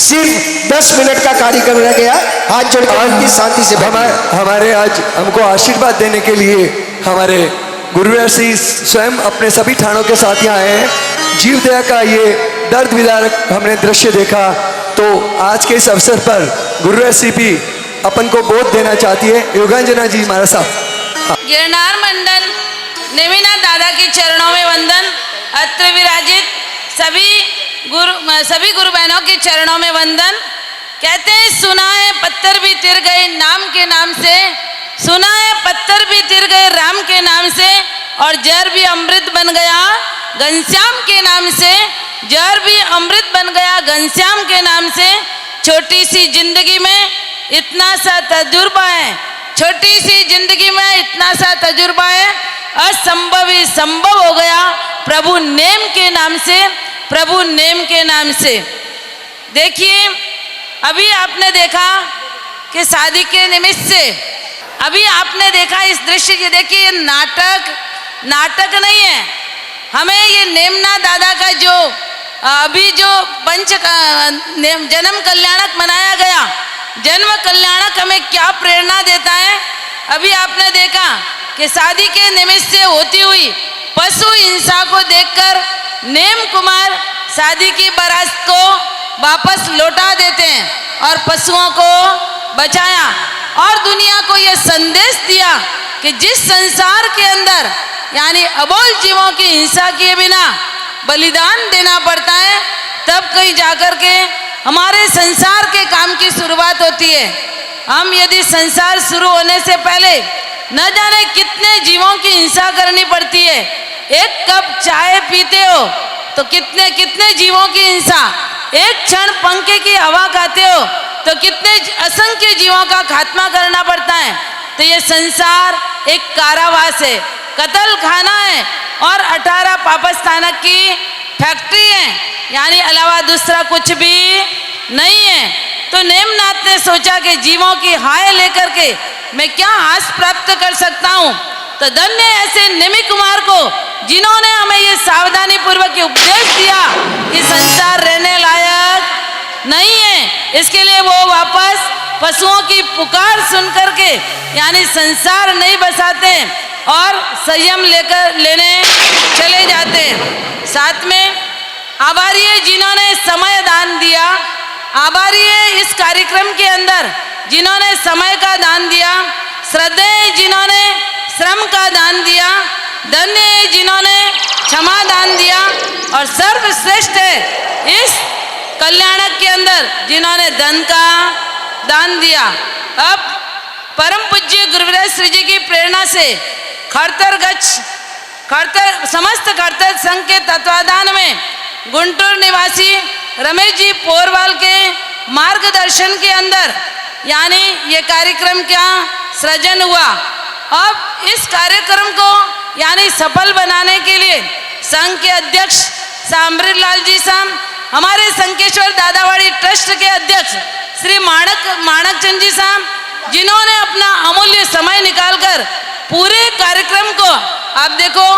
सिर्फ 10 मिनट का कार्यक्रम रह गया। हाथ जोड़कर शांति से हमारे आज हमको आशीर्वाद देने के लिए हमारे गुरुवर श्री स्वयं अपने सभी ठाणों के साथ यहाँ आए हैं। जीव दया का ये दर्द विदारक हमने दृश्य देखा, तो आज के इस अवसर पर गुरुवर श्री भी अपन को बोध देना चाहती है। योगांजना जी महाराज साहब। गिरनार मंडल नेमिनाथ दादा के चरणों में वंदन। अत्र विराजित सभी गुरु बहनों के चरणों में वंदन। कहते हैं सुना है पत्थर भी तिर गए नाम के नाम से, सुना है पत्थर भी तिर गए राम के नाम से, और जर भी अमृत बन गया घनश्याम के नाम से, जर भी अमृत बन गया घनश्याम के नाम से। छोटी सी जिंदगी में इतना सा तजुर्बा है, छोटी सी जिंदगी में इतना सा तजुर्बा है। असंभव ही संभव हो गया प्रभु नेम के नाम से, प्रभु नेम के नाम से। देखिए अभी आपने देखा कि शादी के निमित्त से अभी आपने देखा इस दृश्य की, देखिए ये नाटक नहीं है। हमें ये नेमना दादा का जो अभी जो जन्म कल्याणक मनाया गया, जन्म कल्याणक हमें क्या प्रेरणा देता है। अभी आपने देखा कि शादी के निमित्त से होती हुई पशु हिंसा को देखकर नेम कुमार शादी की बारात को वापस लौटा देते हैं और पशुओं को बचाया और दुनिया को यह संदेश दिया कि जिस संसार के अंदर यानी अबोल जीवों की हिंसा किए बिना बलिदान देना पड़ता है, तब कहीं जाकर के हमारे संसार के काम की शुरुआत होती है। हम यदि संसार शुरू होने से पहले न जाने कितने जीवों की हिंसा करनी पड़ती है। एक कप चाय पीते हो तो कितने कितने जीवों की हिंसा, एक क्षण पंखे की हवा खाते हो तो कितने असंख्य जीवों का खात्मा करना पड़ता है। तो ये संसार एक कारावास है, कत्ल खाना है और 18 पापस्थानक की फैक्ट्री है, यानी अलावा दूसरा कुछ भी नहीं है। तो नेमनाथ ने सोचा कि जीवों की हाय लेकर के मैं क्या हास प्राप्त कर सकता हूँ। तो धन्य ऐसे नेमी कुमार को जिन्होंने हमें ये सावधानी पूर्वक उपदेश दिया कि संसार रहने लायक नहीं है। इसके लिए वो वापस पशुओं की पुकार सुन करके यानी संसार नहीं बसाते और संयम लेने चले जाते। साथ में आभारी है जिन्होंने समय दान दिया, आभारी है इस कार्यक्रम के अंदर जिन्होंने समय का दान दिया, श्रद्धेय है जिन्होंने श्रम का दान दिया, धन्य है जिन्होंने क्षमा दान दिया और सर्वश्रेष्ठ है इस कल्याणक के अंदर जिन्होंने धन का दान दिया। अब परम पूज्य गुरुवृंद श्री जी की प्रेरणा से समस्त खड़तर संघ के तत्वाधान में गुंटूर निवासी रमेश जी पोरवाल के मार्गदर्शन के अंदर यानी ये कार्यक्रम का सृजन हुआ। अब इस कार्यक्रम को यानी सफल बनाने के लिए संघ के अध्यक्ष अमृतलाल जी साहब, हमारे संकेश्वर दादावाड़ी ट्रस्ट के अध्यक्ष श्री माणक चंद जी साहब, जिन्होंने अपना अमूल्य समय निकालकर पूरे कार्यक्रम को आप देखो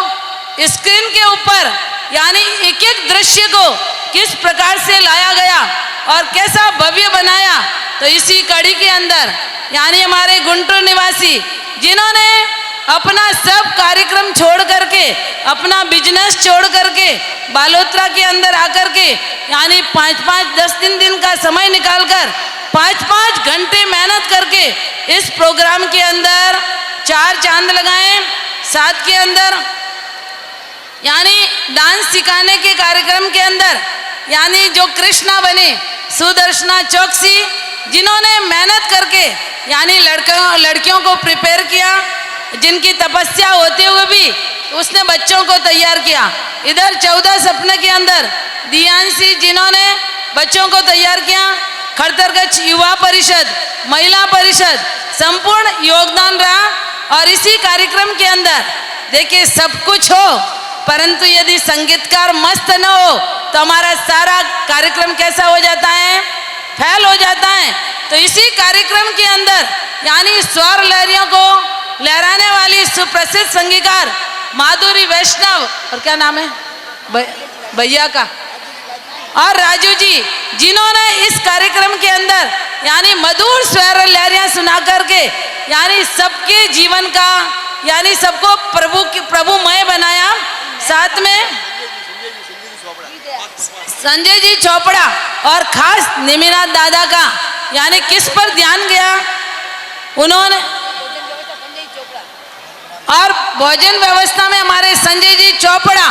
स्क्रीन के ऊपर यानी एक एक दृश्य को किस प्रकार से लाया गया और कैसा भव्य बनाया। तो इसी कड़ी के अंदर यानी हमारे गुंटूर निवासी जिन्होंने अपना सब कार्यक्रम छोड़ करके अपना बिजनेस छोड़ करके बालोतरा के अंदर आकर के यानी 5-5 10 का समय निकालकर 5-5 घंटे मेहनत करके इस प्रोग्राम के अंदर 4 चांद लगाए। साथ के अंदर यानी डांस सिखाने के कार्यक्रम के अंदर यानी जो कृष्णा बने सुदर्शना चौकसी, जिन्होंने मेहनत करके यानी लड़कियों को प्रिपेयर किया, जिनकी तपस्या होते हुए भी उसने बच्चों को तैयार किया। इधर 14 सपने के अंदर दियांशी जिन्होंने बच्चों को तैयार किया। खड़तरगढ़ युवा परिषद, महिला परिषद संपूर्ण योगदान रहा। और इसी कार्यक्रम के अंदर देखिए सब कुछ हो परंतु यदि संगीतकार मस्त न हो तो हमारा सारा कार्यक्रम कैसा हो जाता है, फेल हो जाता है। तो इसी कार्यक्रम के अंदर यानी स्वर लहरियों को लहराने वाली सुप्रसिद्ध संगीतकार माधुरी वैष्णव और क्या नाम है भैया का और राजू जी, जिन्होंने इस कार्यक्रम के अंदर यानी मधुर स्वर लहरियां सुना करके यानी सबके जीवन का यानी सबको प्रभुमय बनाया। साथ में संजय जी चोपड़ा और खास नेमिनाथ दादा का यानी किस पर ध्यान गया उन्होंने, और भोजन व्यवस्था में हमारे संजय जी चोपड़ा,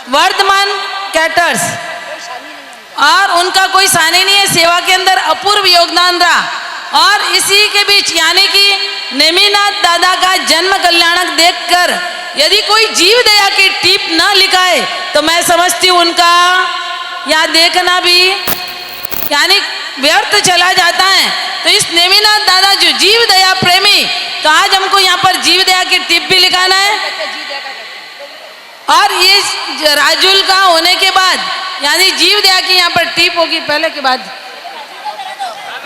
वर्धमान कैटर्स और उनका कोई सानी नहीं है, सेवा के अंदर अपूर्व योगदान रहा। और इसी के बीच यानी कि नेमिनाथ दादा का जन्म कल्याणक देखकर यदि कोई जीव दया की टीप ना लिखाए तो मैं समझती हूँ उनका यहाँ देखना भी यानी व्यर्थ चला जाता है। तो इस नेमिनाथ दादा जो जीव दया प्रेमी, तो आज हमको यहाँ पर जीव दया की टिप भी लिखाना है। और ये राजुल का होने के बाद यानी जीव दया की यहाँ पर टिप होगी पहले के बाद,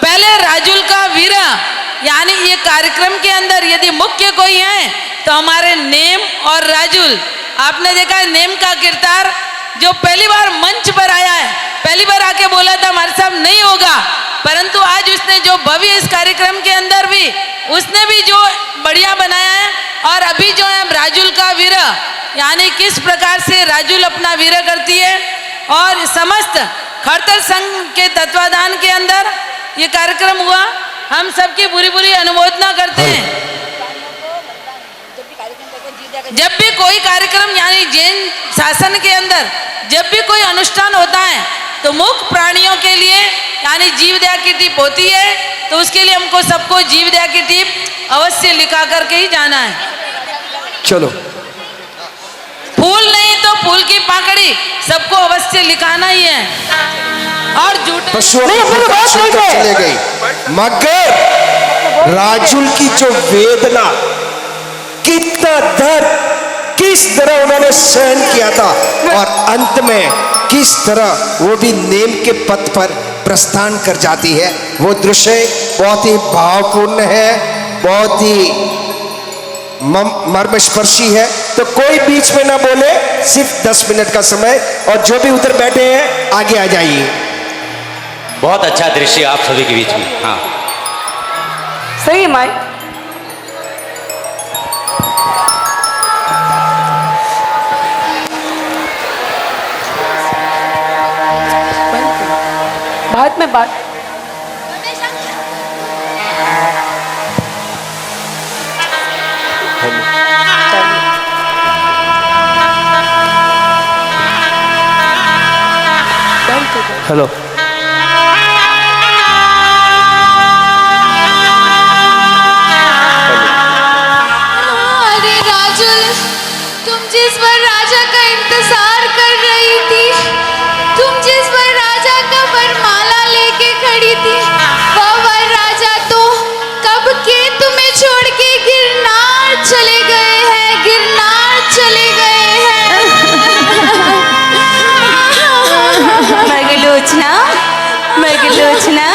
पहले राजुल का वीरा यानी ये कार्यक्रम के अंदर यदि मुख्य कोई है तो हमारे नेम और राजुल। आपने देखा है नेम का किरदार जो पहली बार मंच पर आया है, पहली बार आके बोला था हमारे साथ नहीं होगा, परंतु आज उसने जो भव्य इस कार्यक्रम के अंदर भी उसने भी जो बढ़िया बनाया है। और अभी जो है राजुल का विरह, यानी किस प्रकार से राजुल अपना विरह करती है और समस्त खड़तर संघ के तत्वाधान के अंदर ये कार्यक्रम हुआ। हम सबकी बुरी बुरी अनुमोदना करते हैं। जब भी कोई कार्यक्रम यानी जैन शासन के अंदर जब भी कोई अनुष्ठान होता है तो मुख्य प्राणियों के लिए यानी जीवदया की टिप होती है, तो उसके लिए हमको सबको जीवदया की टिप अवश्य लिखा करके ही जाना है। चलो, फूल नहीं तो फूल की पाकड़ी सबको अवश्य लिखाना ही है। और झूठ पशुओं की भूख सुनकर चले गई, मगर राजुल की जो वेदना, कितना दर्द, किस तरह उन्होंने सहन किया था और अंत में किस तरह वो भी नेम के पथ पर प्रस्थान कर जाती है, वो दृश्य बहुत ही भावपूर्ण है, बहुत ही मर्मस्पर्शी है। तो कोई बीच में ना बोले, सिर्फ 10 मिनट का समय, और जो भी उधर बैठे हैं आगे आ जाइए। बहुत अच्छा दृश्य आप सभी के बीच में। हाँ सही है माई। बाद में बात। हेलो। अरे राजुल, तुम जिस वर राजा का इंतजार कर रही थी, तुम जिस वर राजा का वरमाला लेके खड़ी थी, वह वर राजा तो कब के तुम्हें छोड़ के गिरनार चले गए हैं, गिरनार चले गए हैं। मगलोचना,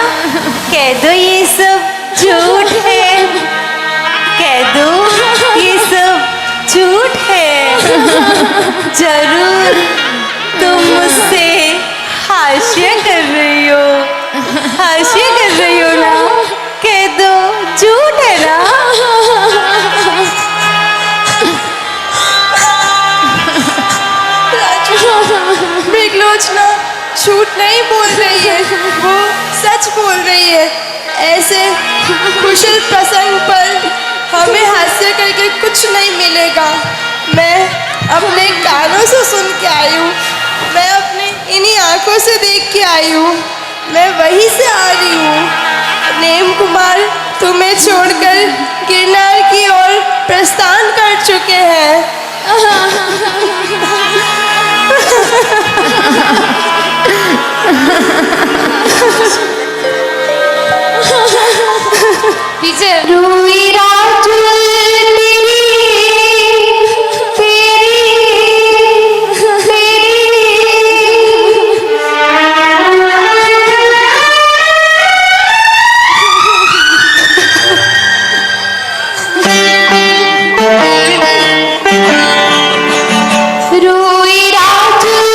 कह दो ये सब झूठ है, कह दो ये सब झूठ है। जरूर तुम मुझसे हास्य कर रही हो, हास्य कर रही हो ना, कह दो झूठ है ना। मृगलोचना झूठ नहीं बोल रही है, वो सच बोल रही है। ऐसे कुशल प्रसंग पर हमें हास्य करके कुछ नहीं मिलेगा। मैं अपने कानों से सुन के आई हूँ, मैं अपने इन्हीं आंखों से देख के आई हूँ, मैं वहीं से आ रही हूँ। नेम कुमार तुम्हें छोड़कर गिरनार की ओर प्रस्थान कर चुके हैं। पीछे रूई राजुल रोई राजुल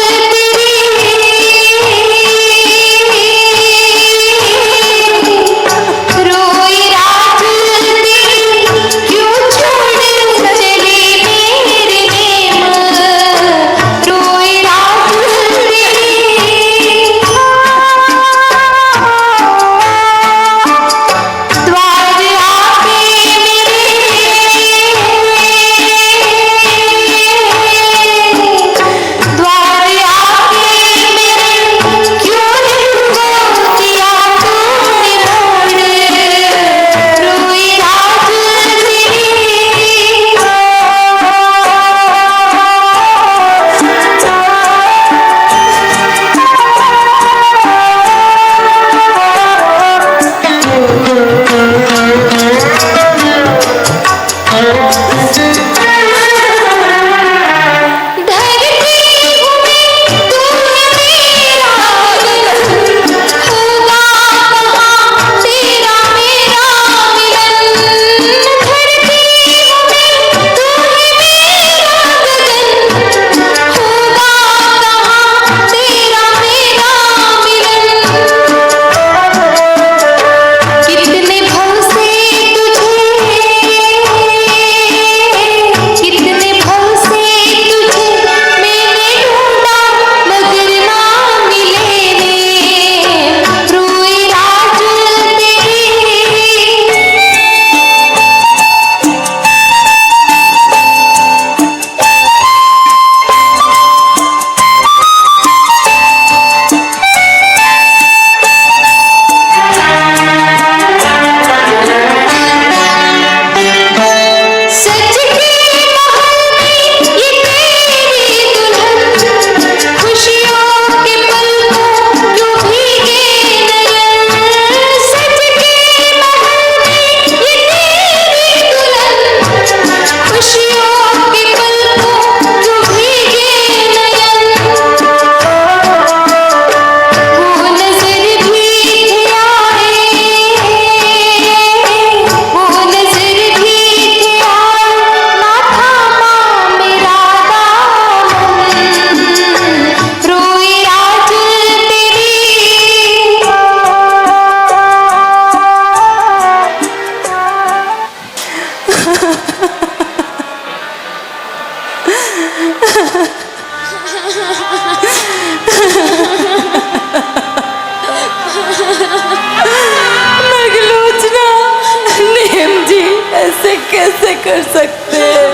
ऐसे कैसे कर सकते हैं?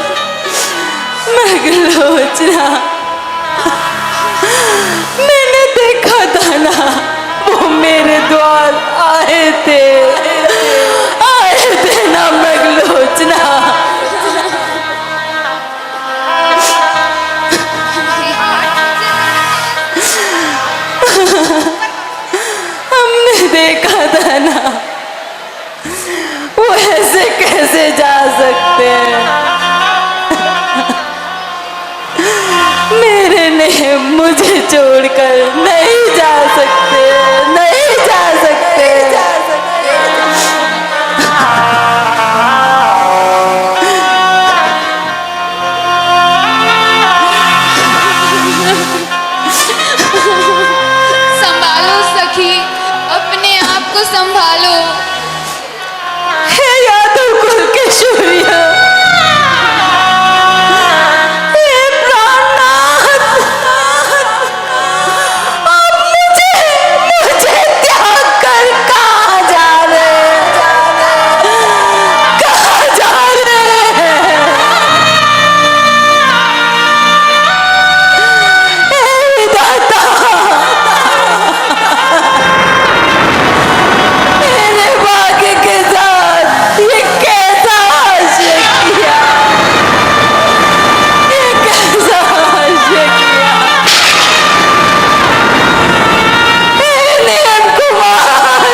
मगलोचना, मैंने देखा था ना, वो मेरे द्वार आए थे ना मगलोचना। हमने देखा था ना, वो ऐसे कैसे जा सकते हैं? मेरे ने मुझे छोड़कर नहीं जा सकते, नहीं जा सकते। संभालो सखी, अपने आप को संभालो। हे यादव कुल के शूर्य, हे प्राणनाथ, आप मुझे त्याग कर कहाँ जा रहे हैं? कहाँ जा रहे हैं? हे विधाता, मेरे भाग्य के साथ ये कैसा आश्चर्य किया, ये कैसा आश्चर्य किया। हे नीरज कुमार,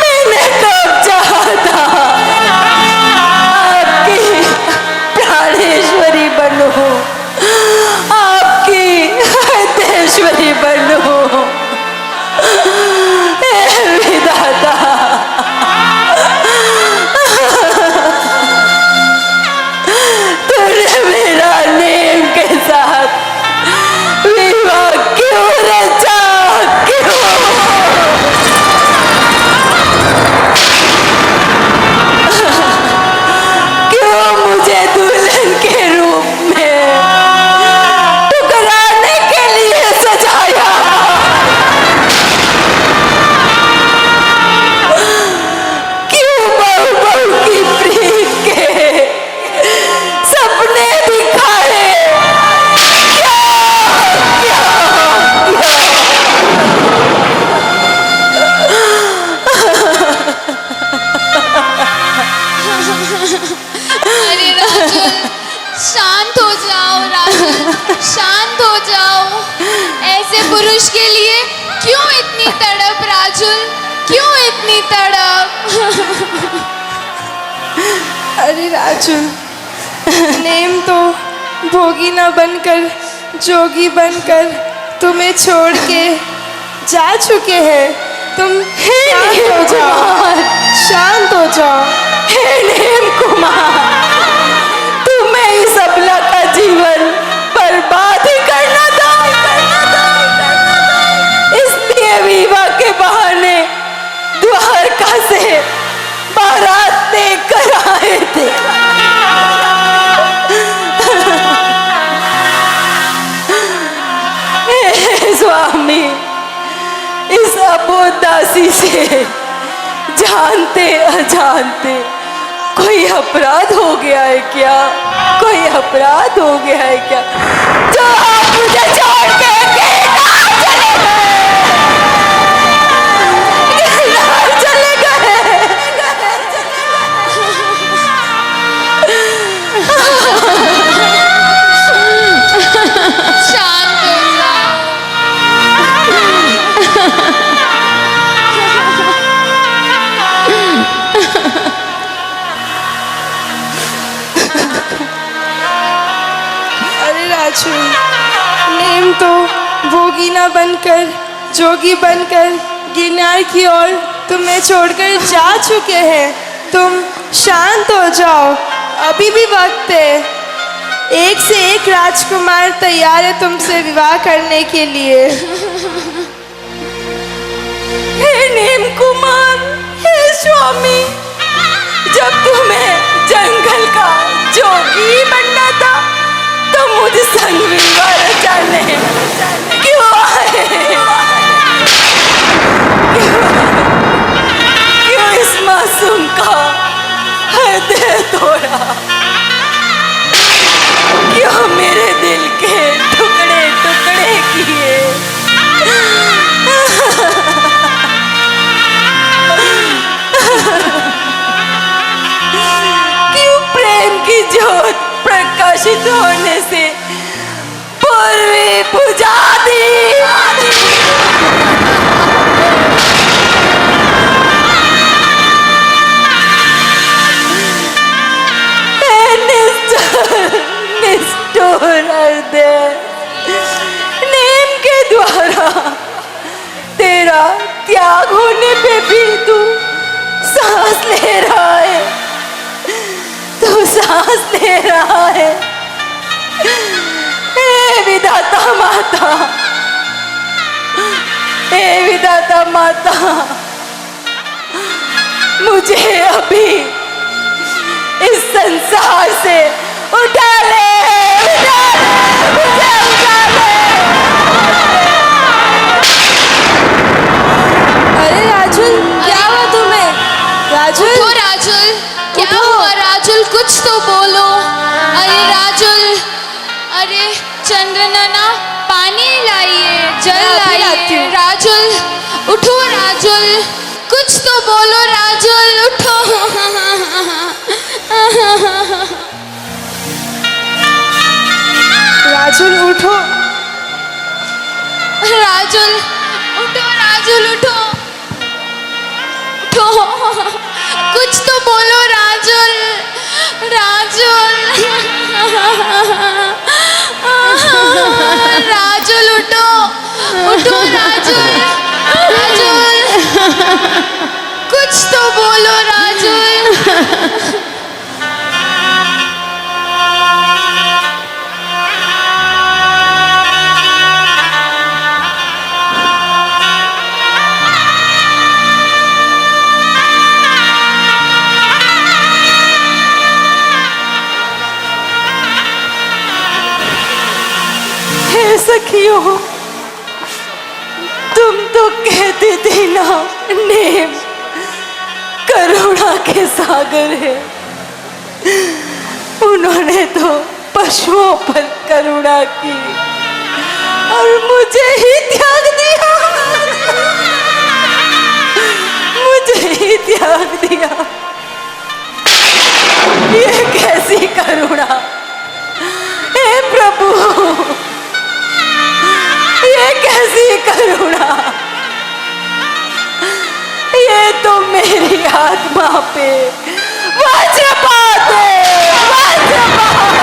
मैंने कब चाहा था आपकी प्राणेश्वरी बनूं, आपकी हृदयेश्वरी बनूं। हे विधाता, तूने मेरा नेम के साथ विवाह क्यों रचा? क्यों मुझे दुल्हन के रूप में ठुकराने के लिए सजाया? क्यों बहू बहू की प्रीत के सपने दिखाए? अरे राजुल, शांत हो जाओ राजुल, शांत हो जाओ। ऐसे पुरुष के लिए क्यों इतनी तड़प राजुल, क्यों इतनी तड़प? अरे राजू, नेम तो भोगी न बनकर जोगी बनकर तुम्हें छोड़ के जा चुके हैं। तुम शांत हो जाओ, शांत हो जाओ। हे नेम कुमार, तुम्हें इस अबला का जीवन बर्बाद ही करना था। इसलिए विवाह के बहाने द्वारका से बारात लेकर आए थे। हे स्वामी, इस अबोध दासी से जानते अजानते कोई अपराध हो गया है क्या? कोई अपराध हो गया है क्या जो आप मुझे छोड़ के गिरनार चले गए? शांत हो जाओ। अरे राजू, नेम तो भोगी न बनकर जोगी बनकर गिरनार की ओर तुम्हें छोड़कर जा चुके हैं। तुम शांत हो जाओ, अभी भी वक्त है। एक से एक राजकुमार तैयार है तुमसे विवाह करने के लिए। हे नेम कुमार, हे स्वामी, जब तुम्हें जंगल का जोगी बनना था तो मुझ संग विवाह रचाने क्यों आए? क्यों इस मासूम दूषित होने से पूर्वी बुझा दी। निष्ठुर हृदय, नेम के द्वारा तेरा त्याग होने पे भी तू सांस ले रहा है, तू सांस ले रहा है। हे विधाता माता, हे विधाता माता, मुझे अभी इस संसार से उठा ले, उठा ले, मुझे उठा ले। अरे राजुल, क्या हुआ तुम्हें? राजुल, उठो राजुल, क्या हुआ राजुल, कुछ तो बोलो। अरे राजुल, अरे चंद्रनना पानी लाइए, जल लाइए। राजुल उठो, राजुल कुछ तो बोलो, राजुल उठो। राजुल उठो, राजुल उठो, राजुल उठो, उठो, कुछ तो बोलो राजुल, राजुल, राजुल उठो, उठो राजुल, राजुल, कुछ तो बोलो राजुल। सखियों, तुम तो कहती थी ना नेम करुणा के सागर है। उन्होंने तो पशुओं पर करुणा की और मुझे ही त्याग दिया, मुझे ही त्याग दिया। ये कैसी करुणा हे प्रभु, ये कैसी करुणा। ये तो मेरी आत्मा पे वज्रपात है, वज्रपात।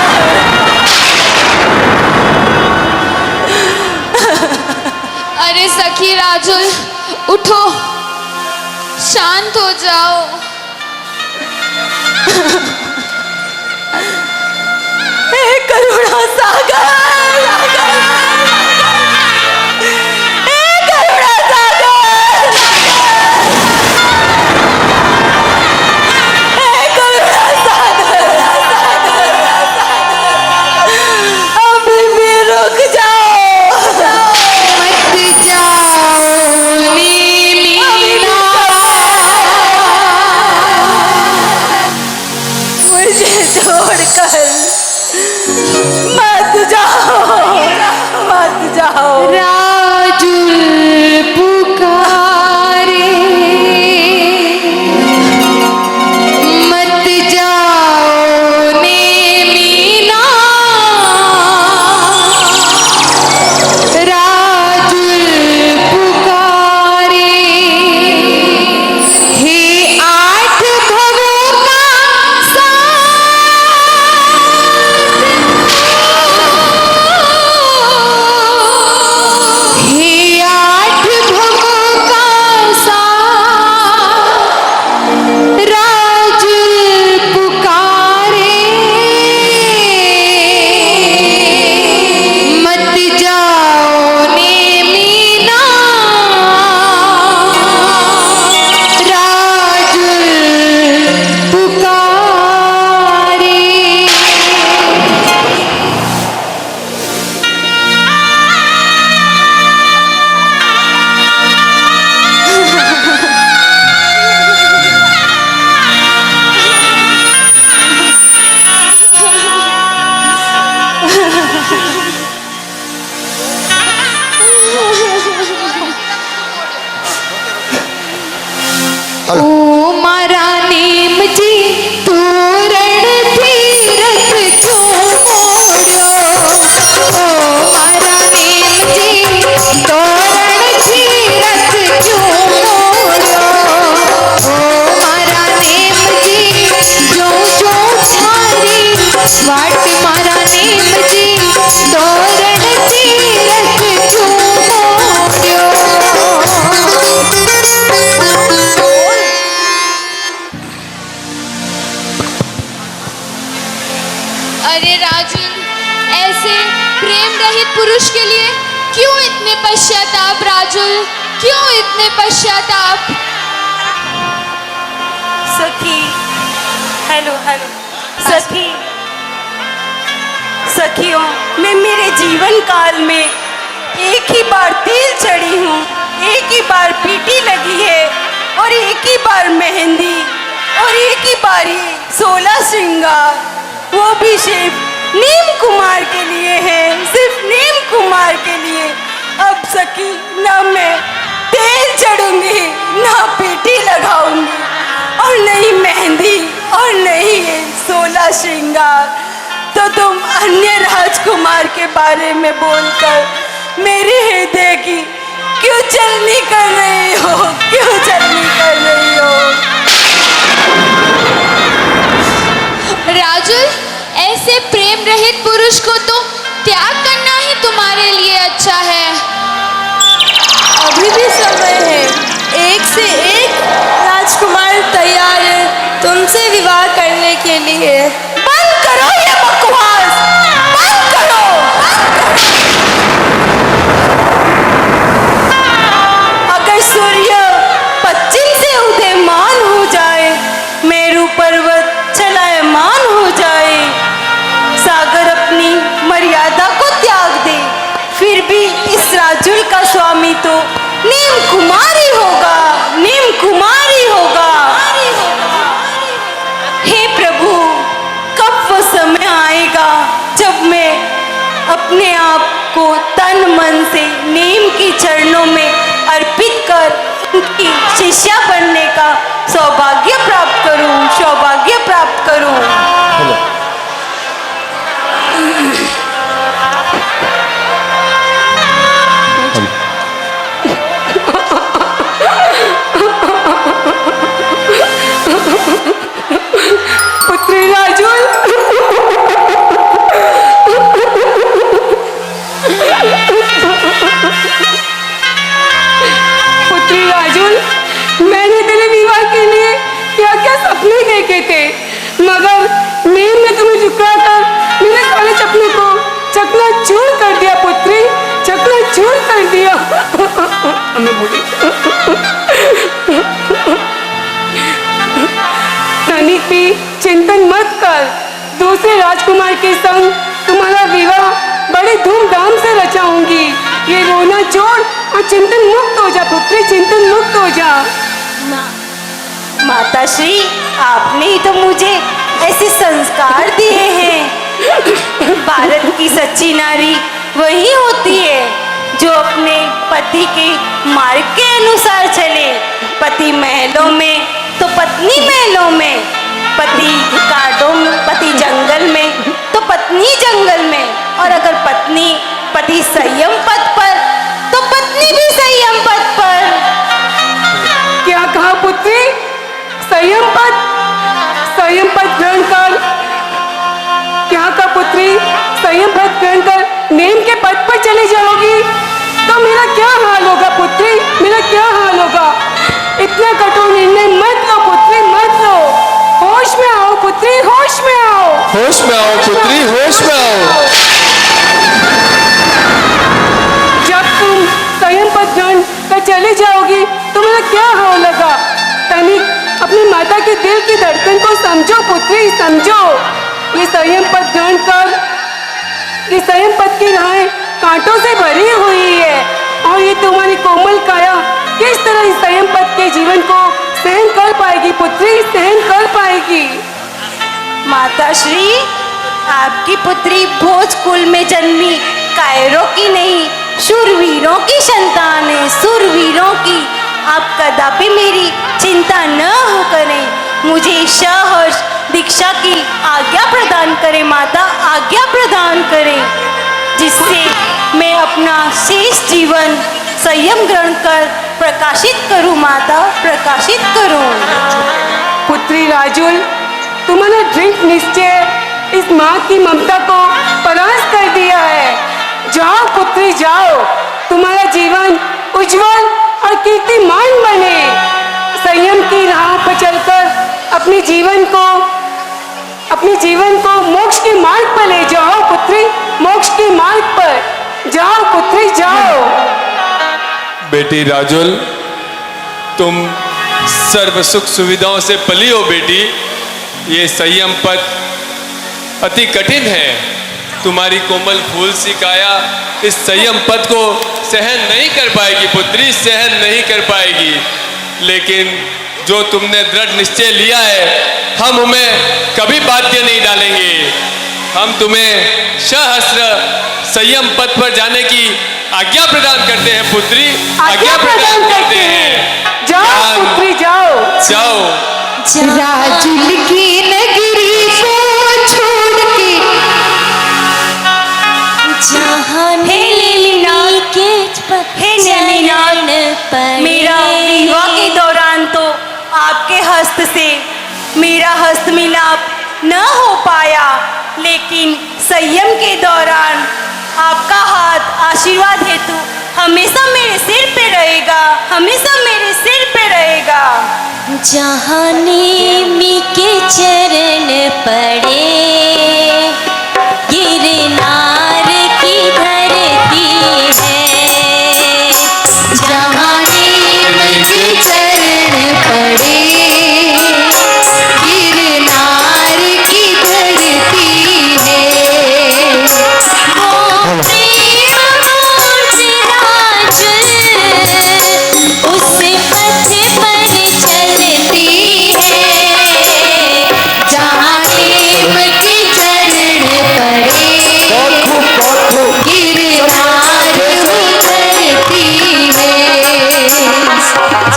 अरे सखी राजुल उठो, शांत हो जाओ। हे करुणा सागर, मत जाओ, मत जाओ। राजुल पुकारे, मत जाओ नेमीना। राजुल पुकारे, हे आठ भवों का सार, अरे राजुल, ऐसे प्रेम रहित पुरुष के लिए क्यों इतने पश्चाताप राजुल, क्यों इतने पश्चाताप? सखी, हेलो हेलो सखी, सखियों, मैं मेरे जीवन काल में एक ही बार तेल चढ़ी हूँ, एक ही बार पीटी लगी है, और एक ही बार मेहंदी, और एक ही बार ये 16 श्रृंगार, वो भी सिर्फ नीम कुमार के लिए है, सिर्फ नीम कुमार के लिए। अब सखी, ना मैं तेल चढ़ूंगी, ना पीटी लगाऊंगी, और नहीं मेहंदी, और नहीं ये 16 श्रृंगार। तो तुम अन्य राजकुमार के बारे में बोलकर मेरे हृदय की क्यों चलनी कर रही हो, क्यों चलनी कर रही हो? राजुल, ऐसे प्रेम रहित पुरुष को तो त्याग करना ही तुम्हारे लिए अच्छा है। अभी भी समय है, एक से एक राजकुमार तैयार है तुमसे विवाह करने के लिए। बंद करो ये बकवास, बंद करो, अगर सूर्य पश्चिम से उदयमान हो जाए, मेरू पर्वत चलायमान हो जाए, सागर अपनी मर्यादा को त्याग दे, फिर भी इस राजुल का स्वामी तो नीम कुमार ही होगा, नीम कुमार ही होगा। हे प्रभु, कब वो समय आएगा जब मैं अपने आप को तन मन से नीम की चरणों में अर्पित कर उनकी शिष्या बनने का सौभाग्य प्राप्त करूं, सौभाग्य प्राप्त करूं। पुत्री राजुल, पुत्री राजुल, मैंने तेरे विवाह के लिए क्या क्या सपने देखे थे, मगर नीम ने तुम्हें झुकाकर मेरे सारे सपने को चकनाचूर कर दिया पुत्री, चकनाचूर कर दिया। हमें बोली तनिक भी चिंतन मत कर, दूसरे राजकुमार के संग तुम्हारा विवाह बड़े धूमधाम से रचाऊंगी। ये रोना छोड़ और चिंतन मुक्त हो जा पुत्री, चिंतन मुक्त हो जा। माता श्री, आपने ही तो मुझे ऐसे संस्कार दिए हैं। भारत की सच्ची नारी वही होती है जो अपने पति के मार्ग के अनुसार चले। पति महलों में तो पत्नी महलों में, पति कांटों में, पति जंगल में तो पत्नी जंगल में, और अगर पति संयम पथ पर तो पत्नी भी संयम पथ पर। क्या कहा पुत्री? संयम पथ ग्रहण कर। क्या कहा पुत्री? संयम पथ ग्रहण कर नेम के पथ पर चली जाओगी तो मेरा क्या हाल होगा पुत्री, मेरा क्या हाल होगा? इतना कठोर निर्णय मत लो पुत्री, मत लो। होश में आओ पुत्री, होश में आओ, होश में आओ पुत्री, होश में आओ। जब तुम संयम पथ ग्रहण कर चली जाओगी तो मेरा क्या हाल होगा? तनिक अपनी माता के दिल की धड़कन को समझो पुत्री, समझो। ये संयम पथ ग्रहण कर, ये संयम पथ की राहें कांटों से भरी हुई है, और ये तुम्हारी कोमल काया किस तरह इस संयम पथ के जीवन को सहन कर पाएगी पुत्री, सहन कर पाएगी? माता श्री, आपकी पुत्री भोज कुल में जन्मी कायरों की नहीं, शूरवीरों की संतान है, शूरवीरों की। आप कदापि मेरी चिंता न हो करें, मुझे सहर्ष दीक्षा की आज्ञा प्रदान करें माता, आज्ञा प्रदान करें, जिससे मैं अपना शेष जीवन संयम ग्रहण कर प्रकाशित करूं माता, प्रकाशित करूं। पुत्री राजुल, तुम्हारा दृढ़ निश्चय इस माँ की ममता को परास्त कर दिया है। जाओ पुत्री जाओ, तुम्हारा जीवन उज्जवल और कीर्तिमान बने। संयम की राह पर चलकर अपने जीवन को अपने जीवन को मोक्ष के मार्ग पर ले जाओ पुत्री, मोक्ष के मार्ग पर जाओ पुत्री, जाओ। बेटी राजुल, तुम सर्व सुख सुविधाओं से पली हो बेटी। ये संयम पथ अति कठिन है। तुम्हारी कोमल फूल सी काया इस संयम पथ को सहन नहीं कर पाएगी पुत्री, सहन नहीं कर पाएगी। लेकिन जो तुमने दृढ़ निश्चय लिया है, हम उन्हें कभी बाध्य नहीं डालेंगे। हम तुम्हें सहस्त्र संयम पथ पर जाने की आज्ञा प्रदान करते हैं पुत्री, आज्ञा प्रदान करते हैं। जाओ पुत्री, जाओ जाओ। राजुल की नगरी को छोड़ के मेरा विवाह के दौरान तो आपके हस्त से मेरा हस्त मिलाप न हो पाया, लेकिन संयम के दौरान आपका हाथ आशीर्वाद हेतु हमेशा मेरे सिर पे रहेगा, हमेशा मेरे सिर पे रहेगा। जहाँ नेमी के चरण पड़े गिरनार की धरती है, जहाँ नेम के चरण पड़े गिरनार की धरती है। वो प्रेम मूर्त राजुल उस पथ पर चलती है, जहाँ नेम के चरण पड़े गिरनार की धरती है।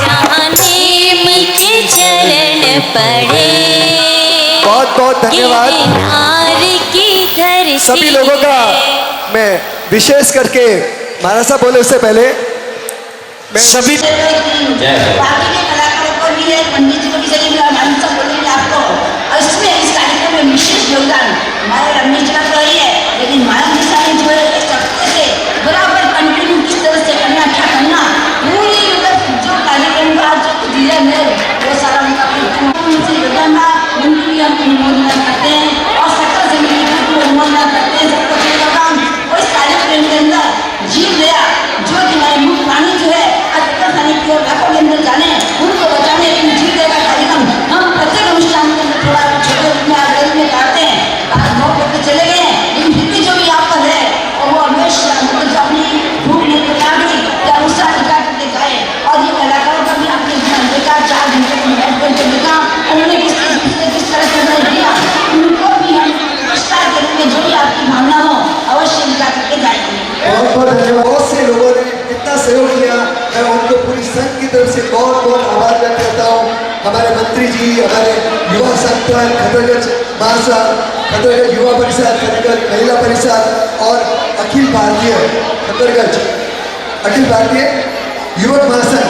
जहाँ नेम के चरण पड़े बहुत बहुत धन्यवाद गिरनार की धरती सभी लोगों का। मैं विशेष करके महाराज साहब बोले उससे पहले मैं सभी बाकी के कलाकारों को भी है, पंडित जी को भी सही मिला, हम सब बोलेंगे आपको। और इसमें इस कार्यक्रम में विशेष योगदान हमारे रमेश जी का तो ही है, लेकिन मानव जी साहब जो है एक हफ्ते से बराबर कंटिन्यू किस तरह से करना, क्या करना, पूरी मतलब जो कार्यक्रम का जो कुछ दिया है वो सारा उनका उनसे योगदान था। उनकी भी हम अनुमोदना करते हैं और सकल समिति की भी अनुमोदना करते हैं। सबको योगदान वो इस कार्यक्रम के अंदर जीव गया, जो कि हमारे मुख्य वाणी जो है की ओर लाखों के अंदर जाने, उनको बचाने के लिए जीव का कार्यक्रम हम प्रत्येक अनुष्ठान के अंदर थोड़ा छोटे रूप में आगे में करते हैं। आज बहुत लोग चले गए हैं, लेकिन फिर भी जो भी आप पर है और वो हमेशा मतलब अपनी भूख में प्रकार भी या उत्साह दिखा करके गाए। और ये कलाकारों का भी आपने ध्यान देखा, 4 घंटे को बैठ कर जो देखा उन्होंने किस तरह से दिया, उनको भी हम पुरस्कार के रूप में जो भी आपकी भावना हो अवश्य दिखा करके जाएंगे। बहुत बहुत धन्यवाद। बहुत से लोगों ने इतना सहयोग किया, मैं उनको पूरी संघ की तरफ से बहुत बहुत आभार व्यक्त करता हूँ। हमारे मंत्री जी, हमारे युवा संघ खतरगंज महासंघ, खतरगंज युवा परिषद, खतरगंज महिला परिषद और अखिल भारतीय खतरगंज अखिल भारतीय युवक महासंघ,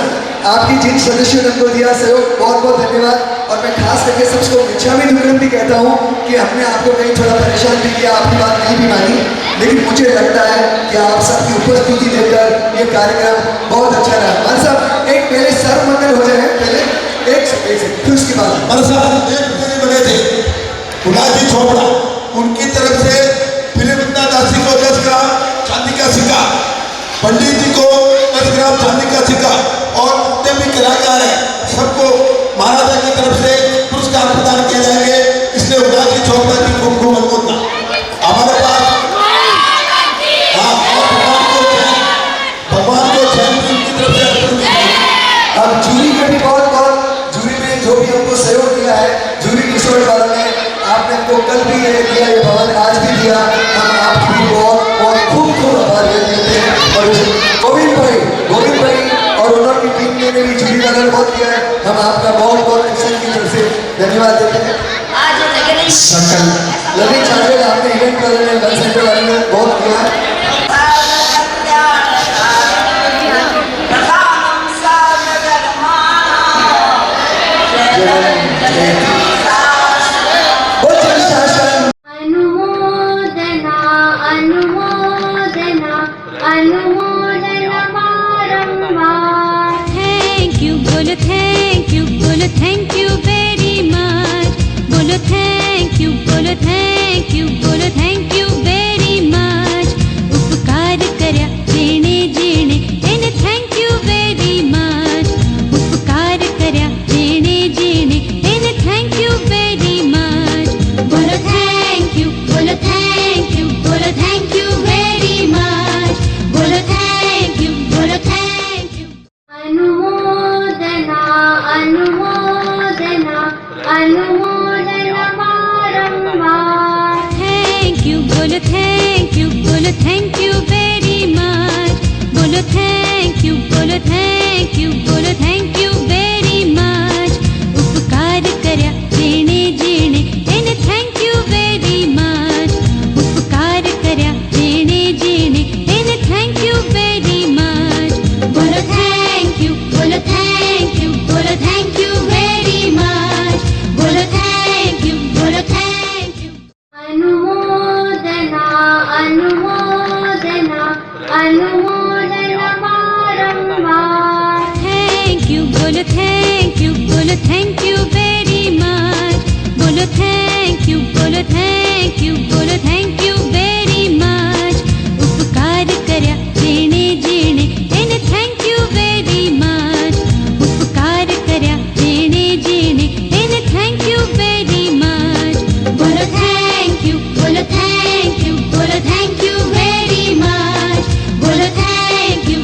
आपकी जिन सदस्यों ने हमको दिया सहयोग, बहुत बहुत धन्यवाद। और मैं खास करके सबको मिच्छामी दुक्कड़म भी कहता हूँ कि हमने आपको कहीं थोड़ा परेशान भी किया, आपकी बात नहीं भी मानी, लेकिन मुझे लगता है कि आप सबकी उपस्थिति देकर ये कार्यक्रम बहुत अच्छा रहा। मान साहब एक पहले सर्वमंगल हो जाए, पहले एक सेकंड फिर उसके बाद मान साहब एक बने थे गुलाजी चोपड़ा, उनकी तरफ से फिलिपिना दासी को 10 ग्राम चांदी का सिक्का, पंडित जी को 10 ग्राम चांदी का सिक्का और जितने भी कलाकार हैं सबको महाराजा की तरफ से पुरस्कार प्रदान किए जाएंगे। इसलिए गुलाजी चोपड़ा की खूब खूब अनुमोदना। हमारे पास हाँ, भगवान को जैन की तरफ से अर्पण किया है। अब जूरी का भी बहुत बहुत, जूरी में जो भी हमको सहयोग दिया है, जूरी किशोर वालों ने, आपने हमको कल भी ये दिया, ये भवन आज भी दिया, हम आपकी भी बहुत बहुत खूब खूब आभार व्यक्त करते हैं। और गोविंद भाई और उन्होंने टीम ने भी जूरी वालों ने बहुत किया है, हम आपका बहुत बहुत किसान की तरफ से धन्यवाद देते हैं। सकल ललित चार्जर आपने इवेंट वाले ने, बस सेंटर वाले ने बहुत किया है। अनुमोदना अनुमोदना अनुमोदना बारंबार। थैंक यू बोलो थैंक यू, बोलो थैंक यू वेरी मच, बोलो थैंक यू, बोलो बोलो थैंक यू वेरी मच, बोलो थैंक यू वेरी मच, उपकार कर्या जेणे जेणे तेने थैंक यू वेरी मच, उपकार कर्या जेणे जेणे तेने थैंक यू वेरी मच, बोलो थैंक यू वेरी मच, बोलो थैंक यू अनुमोदना अनुमोदना अनुमोदना बारंबार, थैंक यू बोलो थैंक यू वेरी मच, बोलो थैंक यू वेरी मच, उपकार कर्या जेणे जेणे तेने थैंक यू वेरी मच, उपकार कर्या जेणे जेणे तेने थैंक यू वेरी मच, बोलो थैंक यू वेरी मच, बोलो थैंक यू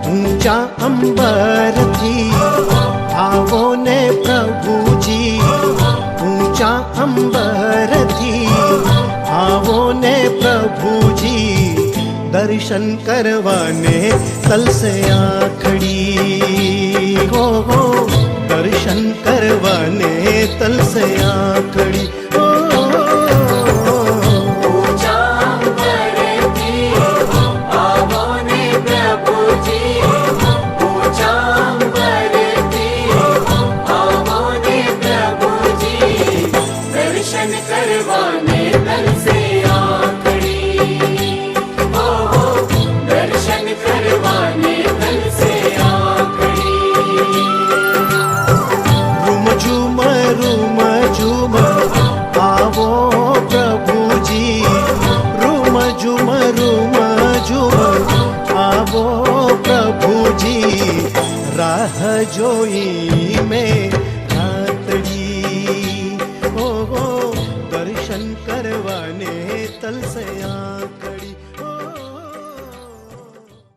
ऊंचा अंबर थी आवो ने प्रभु जी, ऊंचा अंबर थी आवो ने प्रभु जी, दर्शन करवाने तल से आखड़ी हो, दर्शन करवाने तल से आखड़ी हो। राह जोई में